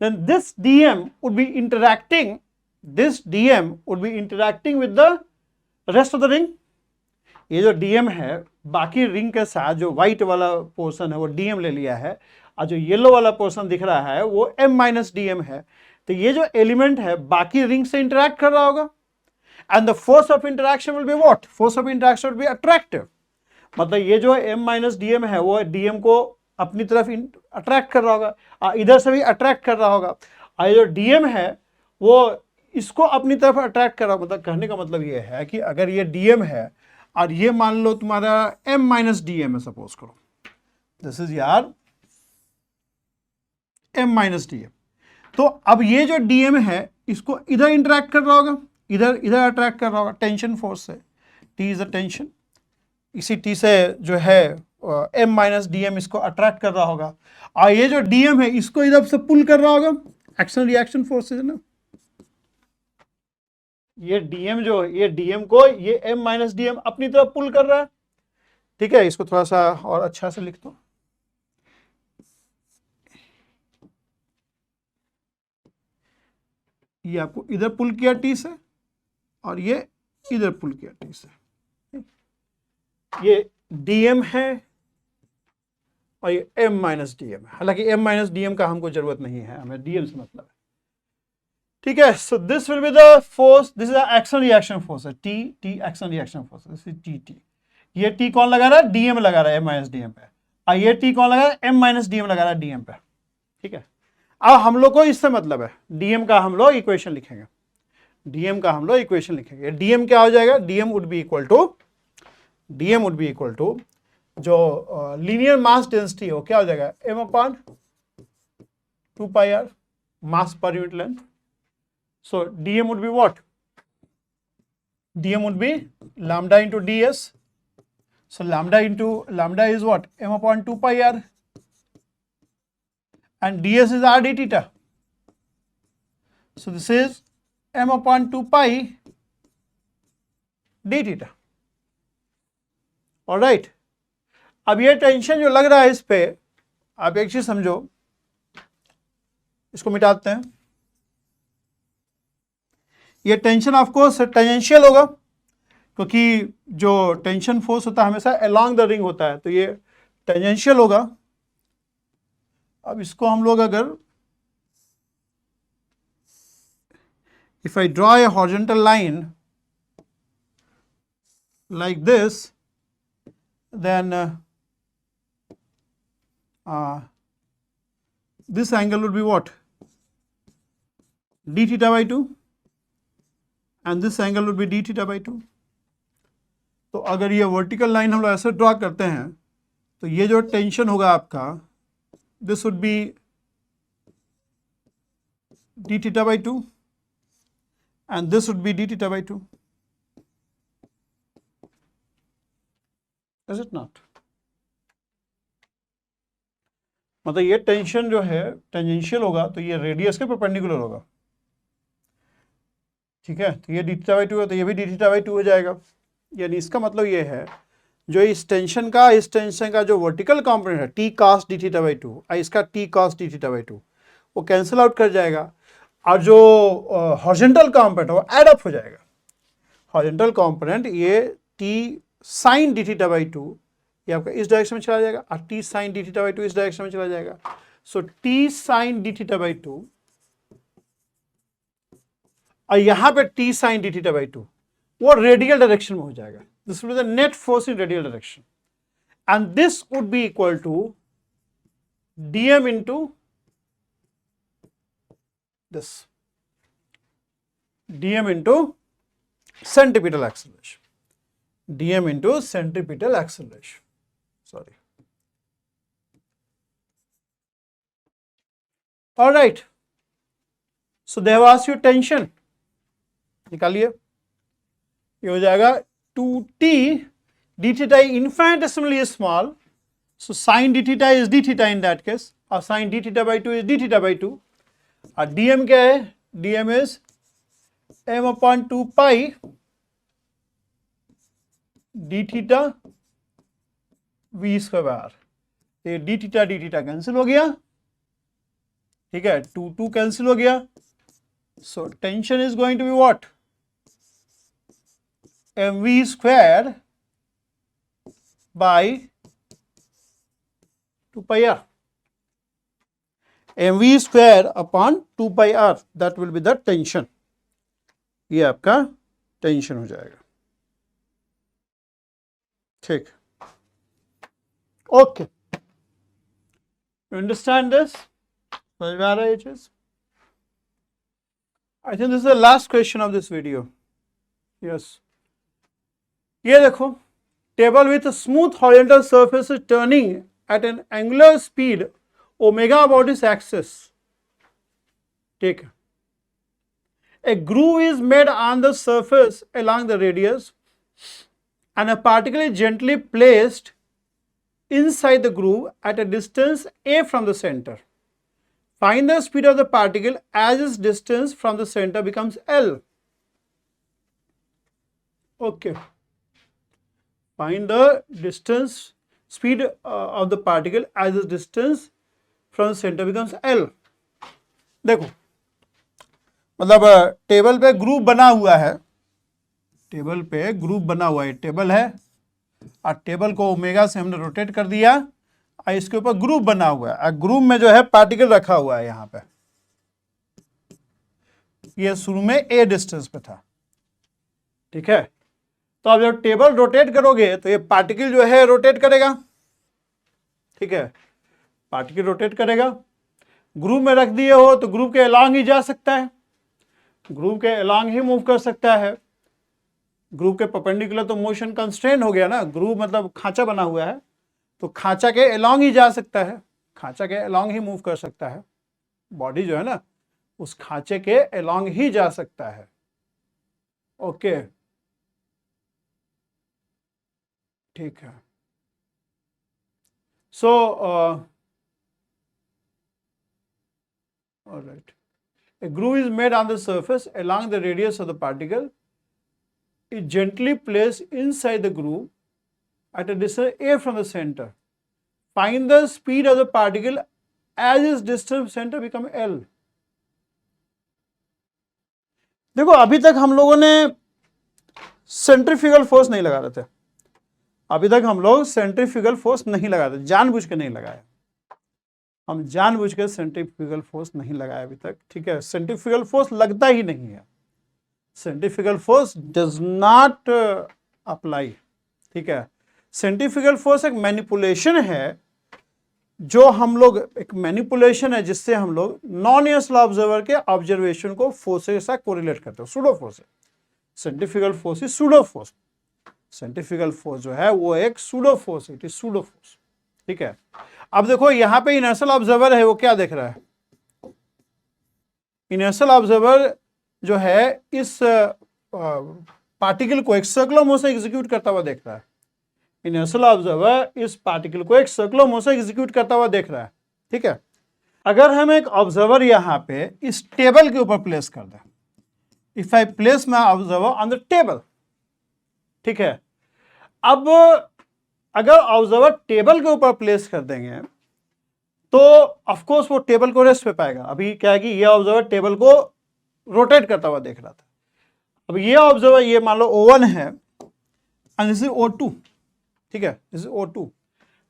then this dm would be interacting with the rest of the ring. ये जो dm है बाकी ring के साथ जो व्हाइट वाला पोर्शन है वो dm ले लिया है और जो येलो वाला पोर्शन दिख रहा है वो m माइनस dm है, तो ये जो एलिमेंट है बाकी रिंग से इंटरेक्ट कर रहा होगा and the force of interaction will be what, force of interaction will be attractive, मतलब ये जो m माइनस dm है वो dm को अपनी तरफ अट्रैक्ट कर रहा होगा, इधर से भी अट्रैक्ट कर रहा होगा, और ये जो डीएम है वो इसको अपनी तरफ अट्रैक्ट कर रहा होगा। मतलब कहने का मतलब ये है कि अगर ये डीएम है और ये मान लो तुम्हारा एम माइनस डीएम है, सपोज करो दिस इज यार एम माइनस डीएम, तो अब ये जो डीएम है इसको इधर इंटरेक्ट कर रहा होगा, इधर अट्रैक्ट कर रहा होगा टेंशन फोर्स से, टी इज अ टेंशन, इसी टी से जो है एम माइनस डीएम इसको अट्रैक्ट कर रहा होगा और ये जो डीएम है इसको इधर से पुल कर रहा होगा, एक्शन रिएक्शन फोर्सेज है ना, ये डीएम जो ये डीएम को ये एम माइनस डीएम अपनी तरफ पुल कर रहा है। ठीक है, इसको थोड़ा सा और अच्छा से लिख दो, ये आपको इधर पुल किया टी से और ये इधर पुल किया टी से, ये डीएम है और ये एम माइनस डीएम है, हालांकि एम माइनस डीएम का हमको जरूरत नहीं है, हमें डीएम से मतलब है। ठीक है, so this will be the force, this is the action reaction force है, T action reaction force, this is T. ये टी कौन लगा रहा है, डीएम लगा रहा है एम माइनस डीएम पे, और ये टी कौन लगा रहा है, एम माइनस डीएम लगा रहा है डीएम पे। ठीक है, अब हम लोग को इससे मतलब है डीएम का हम लोग इक्वेशन लिखेंगे, डीएम क्या हो जाएगा, dm would be equal to जो लीनियर मास डेंसिटी है वो क्या हो जाएगा, m upon 2 pi R mass per unit length. So dm would be what, dm would be lambda into ds, so lambda is what, m upon 2 pi r and ds is r d theta, so this is m upon 2 pi d theta। Alright, अब ये tension जो लग रहा है इस पे, आप एक चीज समझो, इसको मिटाते हैं, ये टेंशन ऑफ कोर्स टेंजेंशियल होगा क्योंकि जो टेंशन फोर्स होता है हमेशा अलोंग द रिंग होता है, तो ये टेंजेंशियल होगा। अब इसको हम लोग अगर if I draw a horizontal line like this, then this angle would be what, d theta by 2 and this angle would be d theta by 2। तो अगर ये वर्टिकल लाइन हम लोग ऐसे ड्रॉ करते हैं तो ये जो टेंशन होगा आपका, this would B d theta by 2 and this would be d theta by 2, is it not? मतलब ये टेंशन जो है टेंजेंशियल होगा तो ये रेडियस के परपेंडिकुलर होगा। ठीक है, तो ये d थीटा बाई 2 है तो ये भी d थीटा बाई 2 हो जाएगा, यानी इसका मतलब ये है जो इस टेंशन का जो वर्टिकल कंपोनेंट है t cos d theta by 2 और इसका t cos d theta by 2 वो कैंसिल आउट कर जाएगा और जो हॉरिजॉन्टल कंपोनेंट है वो एड अप हो जाएगा। हॉरिजॉन्टल कंपोनेंट ये t sine d theta by 2 ये आपका इस डायरेक्शन में चला जाएगा और T sine d theta by 2 इस डायरेक्शन में चला जाएगा। So T sine d theta by 2 और यहां पे T sine d theta by 2 वो रेडियल डायरेक्शन में हो जाएगा। This will be the net force in radial direction and this would be equal to DM into this, DM into centripetal acceleration, dm into centripetal acceleration, sorry, all right, so they have asked you tension, निकालिए, ये हो जाएगा 2t d theta infinitesimally small, so sin d theta is d theta in that case, और sin d theta by 2 is d theta by 2, और dm क्या है, dm is m upon 2 pi D theta V square by R. ये D theta cancel हो गया, ठीक है, 2 cancel हो गया। So tension is going to be what, M V square by 2 pi R, M V square upon 2 pi R, that will be the tension. ये आपका tension हो जाएगा, ठीक। Okay, you understand this? समझ में आ रहा है ये चीज? I think this is the last question of this video. Yes, ये देखो, table with smooth horizontal surface turning at an angular speed omega about its axis, ठीक है। A groove is made on the surface along the radius and a particle is gently placed inside the groove at a distance a from the center. Find the speed of the particle as its distance from the center becomes L. Okay. Find the distance, speed of the particle as its distance from the center becomes L. देखो, मतलब table पे group बना हुआ है, table पे group बना हुआ है, टेबल है और टेबल को ओमेगा से हमने रोटेट कर दिया और इसके ऊपर ग्रुप बना हुआ है और ग्रुप में जो है पार्टिकल रखा हुआ है यहाँ पे। ये शुरू में ए डिस्टेंस पे था, ठीक है। तो अब जब टेबल रोटेट करोगे तो ये पार्टिकल जो है रोटेट करेगा, ठीक है, पार्टिकल रोटेट करेगा। ग्रुप में रख दिए हो तो ग्रुप के अलॉन्ग ही जा सकता है, ग्रुप के अलॉन्ग ही मूव कर सकता है। ग्रुप के परपेंडिकुलर तो मोशन कंस्ट्रेन हो गया ना, ग्रुप मतलब खांचा बना हुआ है तो खांचा के अलॉन्ग ही जा सकता है, खांचा के अलॉन्ग ही मूव कर सकता है। बॉडी जो है ना उस खांचे के अलॉन्ग ही जा सकता है। ओके, ठीक है। So alright, a groove is made on the surface along the radius of the particle. It gently placed inside the groove at a distance a from the center. Find the speed of the particle as its distance from center become L. देखो, अभी तक हम लोगों ने centrifugal force नहीं लगा रहे थे, अभी तक हम लोग सेंट्रीफ्यूगल फोर्स नहीं लगा रहे, जानबूझ के नहीं लगाया, हम जानबूझ के सेंट्रीफ्यूगल फोर्स नहीं लगाया अभी तक, ठीक है। सेंट्रीफ्यूगल फोर्स लगता ही नहीं है, centrifugal force does not apply, ठीक है। सेंट्रीफ्यूगल फोर्स एक मैनिपुलेशन है जो हम लोग, एक मैनिपुलेशन है जिससे हम लोग नॉन इनर्शियल ऑब्जर्वर के ऑब्जर्वेशन को फोर्स के साथ कोरिलेट करते हैं, सूडो फोर्स है। Centrifugal force is pseudo force, centrifugal force जो है वो एक सूडो फोर्स है, इट इज सूडो फोर्स, ठीक है। अब देखो यहां पे इनर्शियल ऑब्जर्वर है, वो क्या देख रहा है, इनर्शियल ऑब्जर्वर जो है इस पार्टिकल को एक सर्कुलर मोशन एग्जीक्यूट करता हुआ देख रहा है, इनर्शियल ऑब्जर्वर इस पार्टिकल को एक सर्कुलर मोशन एग्जीक्यूट करता हुआ देख रहा है, ठीक है। अगर हम एक ऑब्जर्वर यहां पे इस टेबल के ऊपर प्लेस कर दें, if I place my observer on the table, ठीक है। अब अगर ऑब्जर्वर टेबल के ऊपर प्लेस कर देंगे तो ऑफ कोर्स वो टेबल को रेस्ट पे पाएगा। अभी क्या है कि ये ऑब्जर्वर टेबल को रोटेट करता हुआ देख रहा था, अब ये ऑब्जर्वर, ये मान लो O1 है एंड दिस इज O2, ठीक है, दिस इज O2।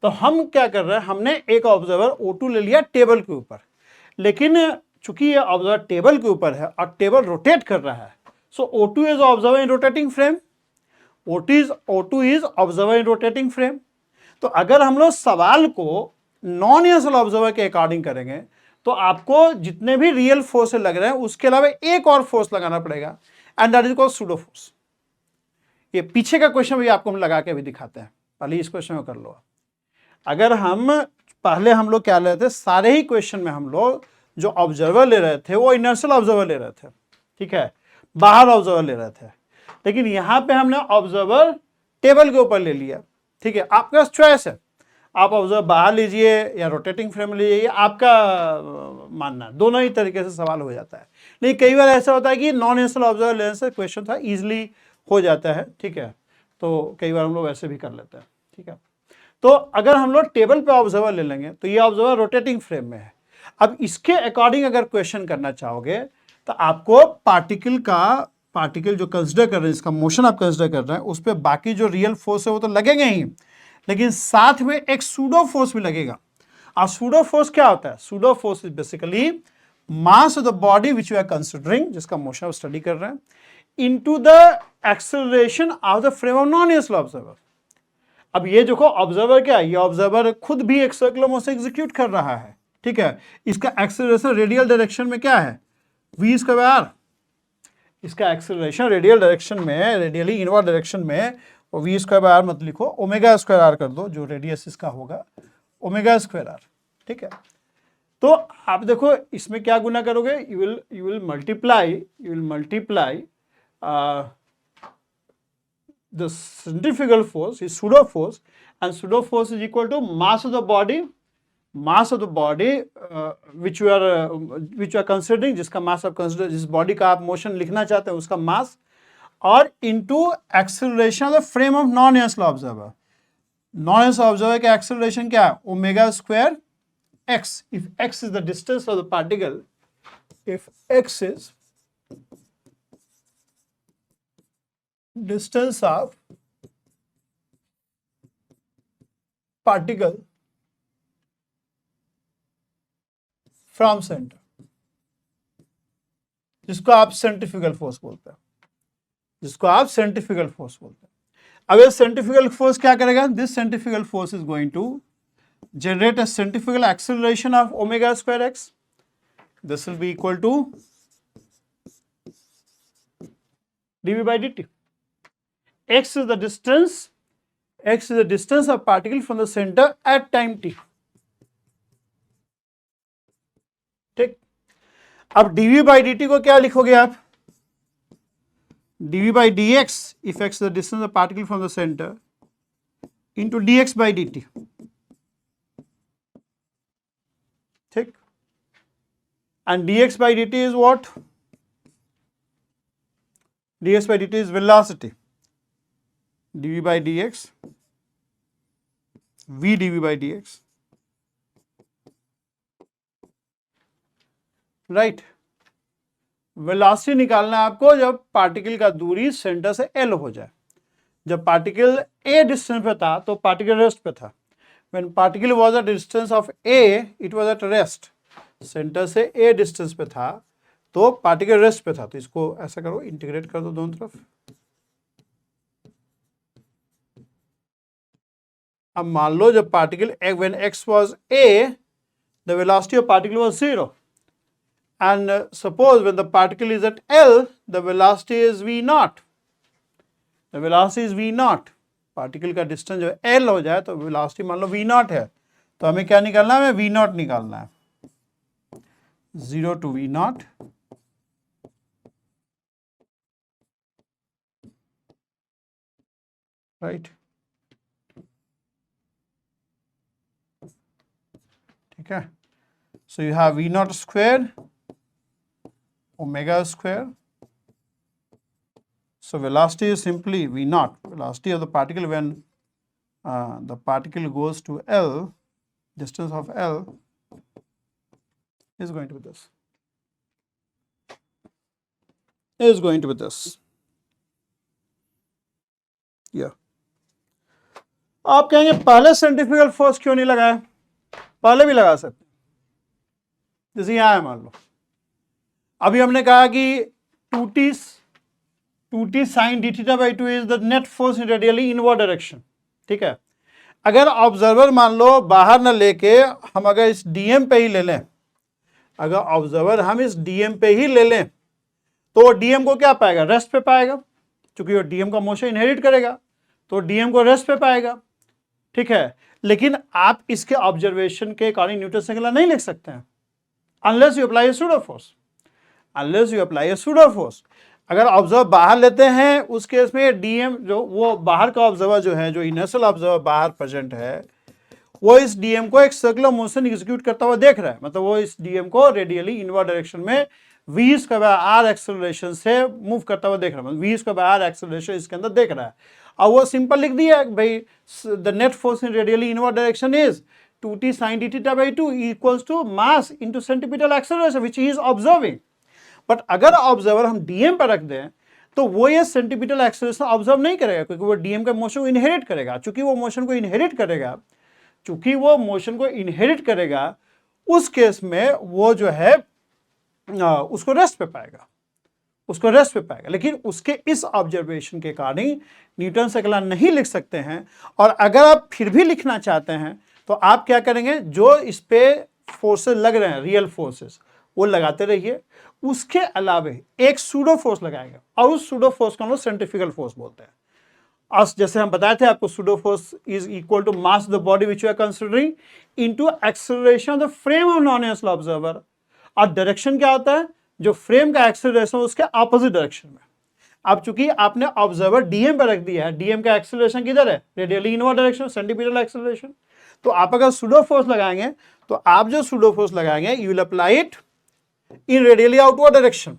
तो हम क्या कर रहे हैं, हमने एक ऑब्जर्वर O2 ले लिया टेबल के ऊपर, लेकिन चूंकि ये ऑब्जर्वर टेबल के ऊपर है और टेबल रोटेट कर रहा है, सो O2 is observer in rotating frame, O2 is observer in rotating frame. तो अगर हम लोग सवाल को नॉन इनर्शियल ऑब्जर्वर के अकॉर्डिंग करेंगे तो आपको जितने भी रियल फोर्स लग रहे हैं उसके अलावा एक और फोर्स लगाना पड़ेगा and that is called pseudo force. ये पीछे का क्वेश्चन भी आपको हम लगा के भी दिखाते हैं, पहले इस क्वेश्चन में कर लो। अगर हम पहले हम लोग क्या ले रहे थे, सारे ही क्वेश्चन में हम लोग जो ऑब्जर्वर ले रहे थे वो इनर्शियल ऑब्जर्वर ले रहे थे, ठीक है, बाहर ऑब्जर्वर ले रहे थे, लेकिन यहां पे हमने ऑब्जर्वर टेबल के ऊपर ले लिया, ठीक है। आपके पास चॉइस है, आप ऑब्जर्वर बाहर लीजिए या रोटेटिंग फ्रेम लीजिए, ये आपका मानना है, दोनों ही तरीके से सवाल हो जाता है। नहीं, कई बार ऐसा होता है कि नॉन इनिशियल ऑब्जर्वर लेने से क्वेश्चन था ईजिली हो जाता है, ठीक है, तो कई बार हम लोग ऐसे भी कर लेते हैं, ठीक है। तो अगर हम लोग टेबल पे ऑब्जर्वर ले लेंगे तो ये ऑब्जर्वर रोटेटिंग फ्रेम में है। अब इसके अकॉर्डिंग अगर क्वेश्चन करना चाहोगे तो आपको पार्टिकल जो कंसिडर कर रहे हैं, इसका मोशन आप कंसिडर कर रहे हैं, उस पर बाकी जो रियल फोर्स है वो तो लगेंगे ही, लेकिन साथ में एक सूडो फोर्स भी लगेगा। और सूडो फोर्स क्या होता है? Pseudo force is basically mass of the body which you are considering, जिसका मोशन आप स्टडी कर रहे हैं, into the acceleration of the frame of non inertial observer. अब ये देखो ऑब्जर्वर क्या है, ये ऑब्जर्वर खुद भी एक सर्कुलर मोशन एग्जीक्यूट कर रहा है, ठीक है। इसका एक्सेलरेशन रेडियल डायरेक्शन में क्या है? v square. इसका एक्सेलरेशन रेडियल डायरेक्शन में, रेडियली इनवर्ड डायरेक्शन में, और v स्क्वायर बाय आर मत लिखो, ओमेगा स्क्वायर आर कर दो, जो रेडियस इसका होगा ओमेगा स्क्वायर आर, ठीक है। तो आप देखो इसमें क्या गुना करोगे, you will multiply the centrifugal force is pseudo force, and pseudo force is equal to mass of the body which you are considering, जिसका मास आप कंसिडर, जिस बॉडी का आप मोशन लिखना चाहते हैं उसका मास, और into acceleration of the frame of non inertial observer. Non inertial observer का एक्सेलरेशन क्या है? Omega square x. If x is the distance of the particle, if x is distance of particle from center, जिसको आप centrifugal force बोलते हैं, अब ये centrifugal force क्या करेगा? This centrifugal force is going to generate a centrifugal acceleration of omega square x. This will be equal to dv by dt. X is the distance of particle from the center at time t. ठीक, अब dv by dt को क्या लिखोगे आप? dv by dx, if x is the distance of particle from the center, into dx by dt. ठीक, and dx by dt is what? dx by dt is velocity. dv by dx, v dv by dx, right. Velocity निकालना है आपको जब particle का दूरी centre से l हो जाए। जब पार्टिकल a डिस्टेंस पे था तो पार्टिकल रेस्ट पे था। When particle was at distance of a, it was at rest. Centre से a डिस्टेंस पे था तो पार्टिकल रेस्ट पे था। तो इसको ऐसा करो, इंटीग्रेट कर दो दोनों तरफ। अब मान लो जब particle when x was a, the velocity of particle was 0, and suppose when the particle is at L, the velocity is v naught. The velocity is v naught. Particle का डिस्टेंस जो L हो जाए तो velocity मान लो v naught है, तो हमें क्या निकालना है? v naught निकालना है। 0 to v naught, राइट, ठीक है। So you have v naught square omega square. So velocity is simply v naught, velocity of the particle when the particle goes to L, distance of L is going to be this. Yeah. आप कहेंगे पहले centrifugal force क्यों नहीं लगाया? पहले भी लगा सकते, जैसे यहां है मान लो। अभी हमने कहा कि 2t sin d theta by 2 is the net force in radially inward direction, ठीक है। अगर ऑब्जर्वर मान लो बाहर न लेके हम अगर इस dm पे ही ले लें, अगर ऑब्जर्वर हम इस dm पे ही ले लें तो dm को क्या पाएगा? रेस्ट पे पाएगा, क्योंकि वो dm का मोशन इनहेरिट करेगा तो dm को रेस्ट पे पाएगा, ठीक है। लेकिन आप इसके ऑब्जर्वेशन के अकॉर्डिंग न्यूटन सेकंड लॉ नहीं लिख सकते हैं unless you apply a pseudo force. अगर ऑब्जर्वर बाहर लेते हैं उस केस में डीएम जो वो बाहर का ऑब्जर्वर जो है, जो इनर्शियल ऑब्जर्वर बाहर प्रेजेंट है, वो इस डीएम को एक सर्कुलर मोशन एग्जीक्यूट करता हुआ देख रहा है, मतलब वो इस डीएम को रेडियली इनवर्ड डायरेक्शन में v square by R acceleration से मूव करता हुआ देख रहा है, मतलब v square by R acceleration इसके अंदर देख रहा है। अब वो सिंपल लिख दिया भाई the net force in radially inward direction is 2t sin d theta by 2 equals to mass into centripetal acceleration which he is observing। But अगर ऑब्जर्वर हम डीएम पर रख दें तो वो ये सेंटीपिटल एक्सेलरेशन ऑब्जर्व नहीं करेगा, क्योंकि वो डीएम का मोशन को इनहेरिट करेगा। चूंकि वो मोशन को इनहेरिट करेगा उस केस में वो जो है उसको रेस्ट पे पाएगा, लेकिन उसके इस ऑब्जर्वेशन के कारण न्यूटन से अगला नहीं लिख सकते हैं। और अगर आप फिर भी लिखना चाहते हैं तो आप क्या करेंगे, जो इस पे फोर्सेस लग रहे हैं रियल फोर्सेस वो लगाते रहिए, उसके अलावे एक सूडो फोर्स लगाएंगे और उस सूडो फोर्स को हम लोग सेंट्रीफ्यूगल फोर्स बोलते हैं। और जैसे हम बताए थे आपको, pseudo force is equal to mass the body which you are considering into acceleration of the frame of non inertial observer. और डायरेक्शन क्या होता है, जो फ्रेम का एक्सेलरेशन उसके ऑपोजिट डायरेक्शन में। अब चूंकि आपने ऑब्जर्वर डीएम पर रख दिया है, डीएम का एक्सेलरेशन किधर है, radially inward direction, centripetal acceleration. तो आप अगर सूडो फोर्स लगाएंगे तो आप जो सूडो फोर्स लगाएंगे you will apply it in radially outward direction.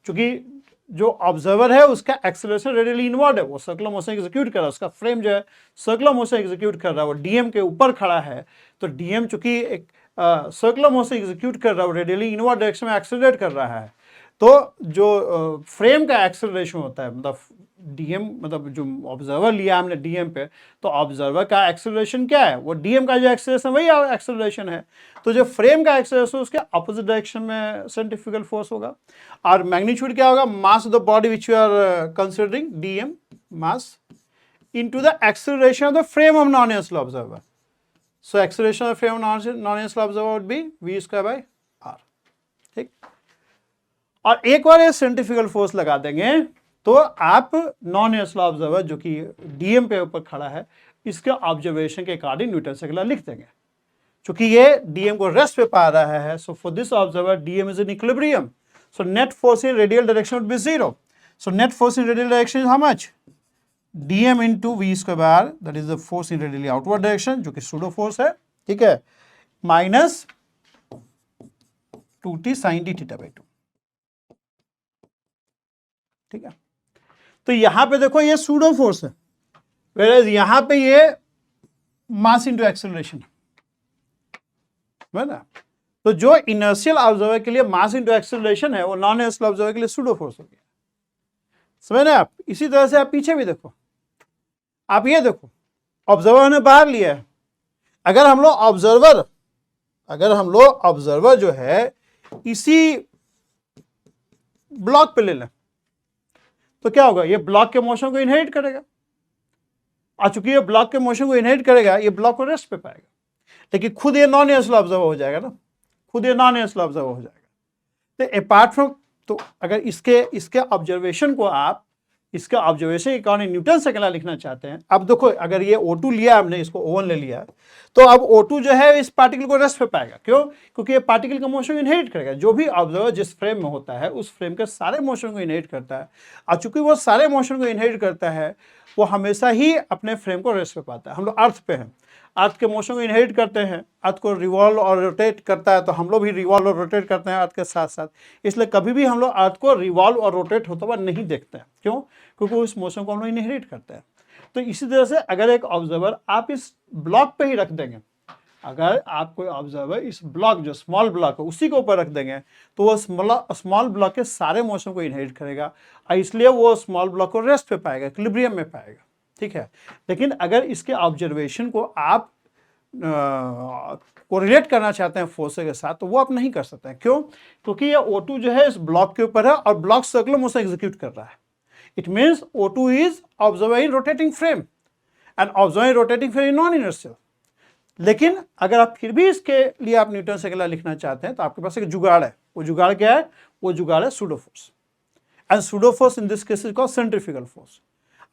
क्योंकि जो ऑब्जर्वर है उसका एक्सेलरेशन रेडियली इनवर्ड है, वो सर्कुलर मोशन एग्जीक्यूट कर रहा है, उसका फ्रेम जो है सर्कुलर मोशन एग्जीक्यूट कर रहा है, वो डीएम के ऊपर खड़ा है। तो डीएम चूंकि एक सर्कुलर मोशन एग्जीक्यूट कर रहा है, रेडियली इनवर्ड डायरेक्शन में एक्सेलरेट कर रहा है। तो जो फ्रेम का एक्सेलरेशन होता है, मतलब डीएम, मतलब जो ऑब्जर्वर लिया हमने डीएम पे, तो ऑब्जर्वर का एक्सेलरेशन क्या है, वो डीएम का जो एक्सेलरेशन वही एक्सेलरेशन है। तो जो फ्रेम का एक्सेलरेशन उसके अपोजिट डायरेक्शन में सेंट्रीफ्यूगल फोर्स होगा। और मैग्नीट्यूड क्या होगा, mass of the body which you are considering dm mass into the acceleration of the frame of non inertial observer. So acceleration of frame of non inertial observer would be v square by r। ठीक, और एक बार ये centrifugal force लगा देंगे तो आप non inertial observer जो कि डीएम पे ऊपर खड़ा है, इसके ऑब्जर्वेशन के अकॉर्डिंग न्यूटन से अगला लिख देंगे। क्योंकि ये डीएम को रेस्ट पे पा रहा है, so for this observer DM is in equilibrium, so net force in radial direction would be 0। So net force in radial direction is how much, DM into v square by r, that is the force in radially outward direction जो कि pseudo force है, ठीक है, minus 2t sin d theta by 2। ठीक है, तो यहां पे देखो ये सूडो फोर्स है, वेयर यहां पे ये मास इनटू एक्सेलरेशन है ना। तो जो इनर्शियल ऑब्जर्वर के लिए मास इनटू एक्सेलरेशन है, वो नॉन इनर्शियल ऑब्जर्वर के लिए सूडो फोर्स हो गया। समझ रहे आप। इसी तरह से आप पीछे भी देखो, आप ये देखो ऑब्जर्वर ने बाहर लिया है, अगर हम लोग ऑब्जर्वर जो है इसी ब्लॉक पे ले लें तो क्या होगा, ये ब्लॉक के मोशन को इनहेरिट करेगा। और चूंकि ये ब्लॉक के मोशन को इनहेरिट करेगा, ये ब्लॉक को रेस्ट पे पाएगा, लेकिन खुद ये नॉन इनर्शियल ऑब्जर्वर हो जाएगा ना, तो अपार्ट फ्रॉम, तो अगर इसके ऑब्जर्वेशन को आप इसके ऑब्जर्वेशन के अकॉर्डिंग न्यूटन से अगला लिखना चाहते हैं। अब देखो, अगर ये O2 लिया हमने, इसको O1 ले लिया, तो अब O2 जो है इस पार्टिकल को रेस्ट पे पाएगा। क्यों? क्योंकि ये पार्टिकल का मोशन इनहेरिट करेगा। जो भी ऑब्जर्वर जिस फ्रेम में होता है उस फ्रेम के सारे मोशन को इनहेरिट करता है, और चूंकि वो सारे मोशन को इनहेरिट करता है, वो हमेशा ही अपने फ्रेम को रेस्ट पे पाता है। हम लोग अर्थ पे हैं, अर्थ के मोशन को इनहेरिट करते हैं, अर्थ को रिवॉल्व और रोटेट करता है, तो हम लोग भी रिवॉल्व और रोटेट करते हैं अर्थ के साथ साथ। इसलिए कभी भी हम लोग अर्थ को रिवॉल्व और रोटेट होता हुआ नहीं देखते हैं। क्यों? क्योंकि उस मोशन को हम लोग इनहेरिट करते हैं। तो इसी तरह से अगर एक ऑब्जर्वर आप इस ब्लॉक पे ही रख देंगे, अगर आप कोई ऑब्जर्वर इस ब्लॉक, जो स्मॉल ब्लॉक है, उसी के ऊपर रख देंगे, तो वो स्मॉल ब्लॉक के सारे मोशन को इनहेरिट करेगा, और इसलिए वो स्मॉल ब्लॉक को रेस्ट पे पाएगा, इक्विलिब्रियम में पाएगा। ठीक है, लेकिन अगर इसके ऑब्जर्वेशन को आप कोरिलेट करना चाहते हैं फोर्स के साथ, तो वो आप नहीं कर सकते हैं। क्यों? क्योंकि ये O2 जो है इस ब्लॉक के ऊपर है और ब्लॉक सर्कुलर मोशन एग्जीक्यूट कर रहा है। It means O2 is observer in rotating frame and observer in rotating frame non inertial. लेकिन अगर आप फिर भी इसके लिए आप न्यूटन से अगला लिखना चाहते हैं, तो आपके पास एक जुगाड़ है। वो जुगाड़ क्या है? वो जुगाड़ है pseudo force, and pseudo force in this case is called centrifugal force.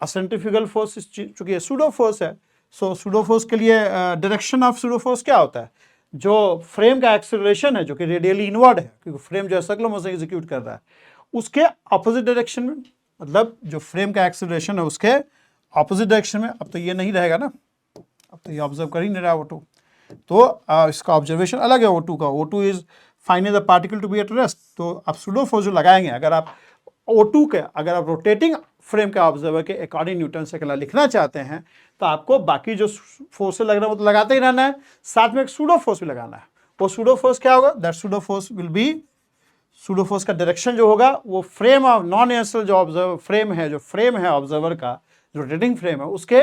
और सेंट्रीफ्यूगल फोर्स चूंकि ये सूडो फोर्स है, सो सूडो फोर्स के लिए डायरेक्शन ऑफ सूडो फोर्स क्या होता है? जो फ्रेम का एक्सेलरेशन है, जो कि रेडियली इनवर्ड है, क्योंकि फ्रेम जो है सर्कुलर मोशन एग्जीक्यूट कर रहा है, उसके अपोजिट डायरेक्शन में, मतलब जो फ्रेम का एक्सेलरेशन है उसके अपोजिट डायरेक्शन में। अब तो ये नहीं रहेगा ना, अब तो ये ऑब्जर्व कर ही नहीं रहा O2, तो इसका ऑब्जर्वेशन अलग है O2 का। O2 is finding the particle to be at rest. तो आप सूडो फोर्स जो लगाएंगे, अगर आप O2 के, अगर आप रोटेटिंग फ्रेम के ऑब्जर्वर के अकॉर्डिंग न्यूटन सेकंड लॉ लिखना चाहते हैं, तो आपको बाकी जो फोर्स लग रहा है वो तो लगाते ही रहना है, साथ में एक सूडो फोर्स भी लगाना है। वो सूडो फोर्स क्या होगा? That pseudo force will be, pseudo force का डायरेक्शन जो होगा वो फ्रेम ऑफ नॉन इनर्शियल जो ऑब्जर्वर फ्रेम है, जो फ्रेम है ऑब्जर्वर का, जो रोटेटिंग फ्रेम है, उसके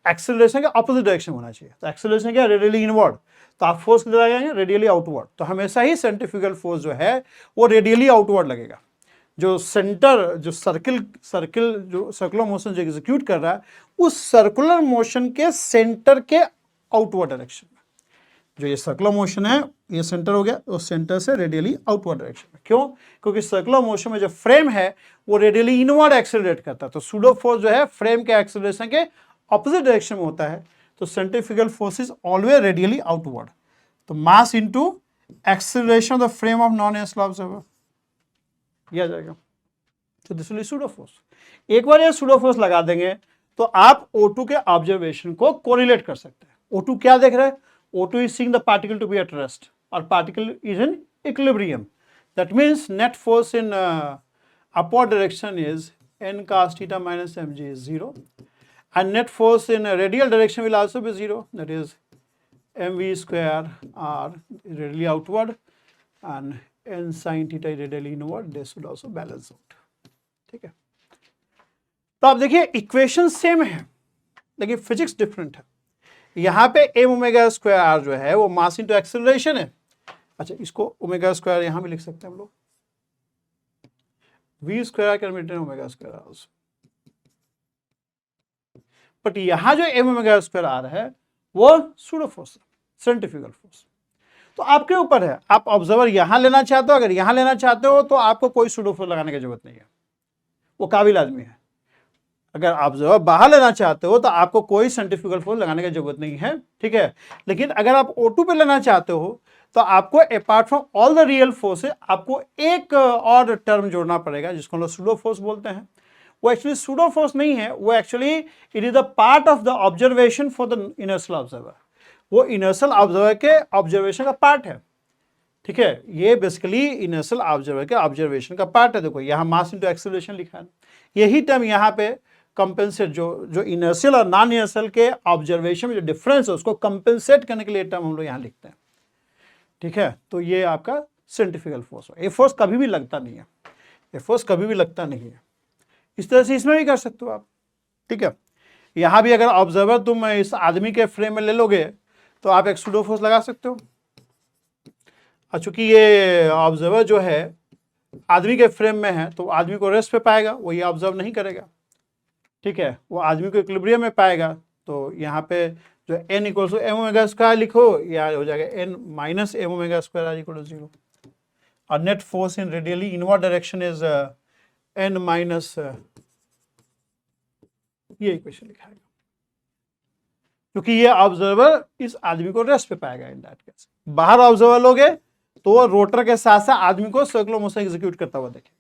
एक्सेलरेशन के अपोजिट डायरेक्शन होना चाहिए। तो एक्सेलरेशन क्या? Radially inward. तो आप फोर्स किधर लगाएंगे? Radially outward. तो हमेशा ही सेंट्रीफ्यूगल फोर्स जो है वो रेडियली आउटवर्ड लगेगा। जो सेंटर, जो सर्कुलर मोशन जो एग्जीक्यूट कर रहा है, उस सर्कुलर मोशन के सेंटर के आउटवर्ड डायरेक्शन में, जो ये सर्कुलर मोशन है, ये सेंटर हो गया, उस सेंटर से रेडियली आउटवर्ड डायरेक्शन में। क्यों? क्योंकि सर्कुलर मोशन में जो फ्रेम है वो रेडियली इनवर्ड एक्सेलरेट करता है। तो सूडो फोर्स जो है फ्रेम के एक्सेलरेशन के ऑपोजिट डायरेक्शन में होता है। तो centrifugal force is always radially outward. तो mass into acceleration of the frame of non inertial observer, ये आ जाएगा। तो this will be pseudo force. एक बार ये सूडो फोर्स लगा देंगे तो आप O2 के ऑब्जर्वेशन को कोरिलेट कर सकते हैं। O2 क्या देख रहा है? O2 is seeing the particle to be at rest, or particle is in equilibrium. That means net force in upward direction is n cos theta minus mg is 0, and net force in radial direction will also be 0. That is mv square r radially outward and n sin theta radially inward. This would also balance out. ठीक है। तो आप देखिए equation same है लेकिन physics different है। यहां पे m ओमेगा स्क्वायर r जो है वो मास इनटू एक्सेलरेशन है। अच्छा, इसको ओमेगा स्क्वायर यहां भी लिख सकते हैं हम लोग, v square can be written omega square also. But यहां जो m ओमेगा स्क्वायर r है वो सूडो फोर्स है, सेंट्रीफ्यूगल फोर्स। तो आपके ऊपर है, आप ऑब्जर्वर यहां लेना चाहते हो। अगर यहां लेना चाहते हो तो आपको कोई सूडो फोर्स लगाने की जरूरत नहीं है, वो काबिल आदमी है। अगर ऑब्जर्वर बाहर लेना चाहते हो तो आपको कोई सेंट्रीफ्यूगल फोर्स लगाने की जरूरत नहीं है, ठीक है। लेकिन अगर आप O2 पे लेना चाहते हो तो आपको apart from all the real force आपको एक और टर्म जोड़ना पड़ेगा जिसको हम लोग सूडो फोर्स बोलते हैं। वो एक्चुअली सूडो फोर्स नहीं है, वो actually it is the part of the observation for the inertial observer. वो इनर्शियल ऑब्जर्वर के ऑब्जर्वेशन का पार्ट है, ठीक है। ये बेसिकली इनर्शियल ऑब्जर्वर के ऑब्जर्वेशन का पार्ट है। देखो यहाँ मास इनटू एक्सेलरेशन लिखा है, यही टर्म यहाँ पे कंपेंसेट, जो इनर्शियल और नॉन इनर्शियल के ऑब्जर्वेशन में जो डिफरेंस है उसको कंपेंसेट करने के लिए टर्म हम लोग यहाँ लिखते हैं, ठीक है। तो ये आपका सेंट्रीफ्यूगल फोर्स है। ये फोर्स कभी भी लगता नहीं है, ये फोर्स कभी भी लगता नहीं है। इस तरह से इसमें भी कर सकते हो आप, ठीक है। यहाँ भी अगर ऑब्जर्वर तुम इस आदमी के फ्रेम में ले लोगे तो आप एक सूडो फोर्स लगा सकते हो। चूंकि ये ऑब्जर्वर जो है आदमी के फ्रेम में है तो आदमी को रेस्ट पे पाएगा, वो ये ऑब्जर्व नहीं करेगा, ठीक है। वो आदमी को इक्विलिब्रियम में पाएगा। तो यहाँ पे जो n equal to M omega square लिखो, या हो जाएगा n minus M omega square R equal to 0। और net force in radially inward direction is n minus, ये इक्वेशन लिखा है क्योंकि ये ऑब्जर्वर इस आदमी को रेस्ट पे पाएगा। इन दैट केस बाहर ऑब्जर्वर लोगे तो वो रोटर के साथ साथ आदमी को सर्कुलर मोशन एग्जीक्यूट करता हुआ देखेगा,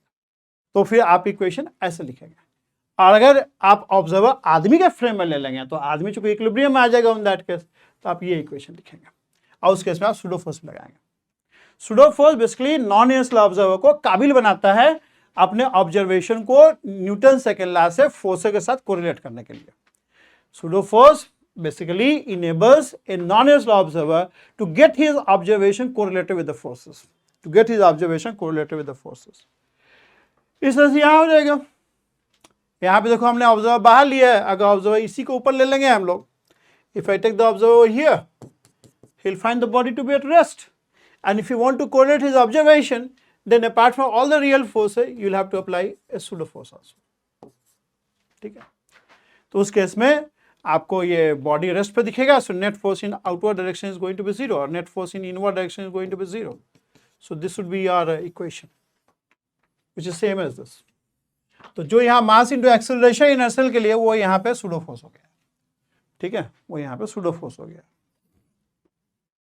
तो फिर आप इक्वेशन ऐसे लिखेंगे। और अगर आप ऑब्जर्वर आदमी के फ्रेम में ले लेंगे तो आदमी चूंकि इक्विलिब्रियम में आ जाएगा इन दैट केस, तो आप ये इक्वेशन लिखेंगे और उस केस में आप सूडो फोर्स लगाएंगे। Pseudo force basically non inertial observer को काबिल बनाता है अपने ऑब्जर्वेशन को न्यूटन सेकंड लॉ से फोर्स के साथ कोरिलेट करने के लिए। Pseudo force basically enables a non-inertial observer to get his observation correlated with the forces, to get his observation correlated with the forces। इस तरह से यहाँ हो जाएगा। यहाँ पे देखो हमने ऑब्जर्वर बाहर लिया है, अगर ऑब्जर्वर इसी को ऊपर ले लेंगे हम लोग, if I take the observer here, he'll find the body to be at rest, and if you want to correlate his observation, then apart from all the real forces, you'll have to apply a pseudo force also, ठीक है। तो उस case में आपको ये body rest पे दिखेगा। So net force in outward direction is going to be 0 और net force in inward direction is going to be 0। So this would be our equation which is same as this. तो जो यहाँ मास into acceleration inertial के लिए वो यहाँ पे pseudo force हो गया, ठीक है, वो यहाँ पे सूडो फोर्स हो गया।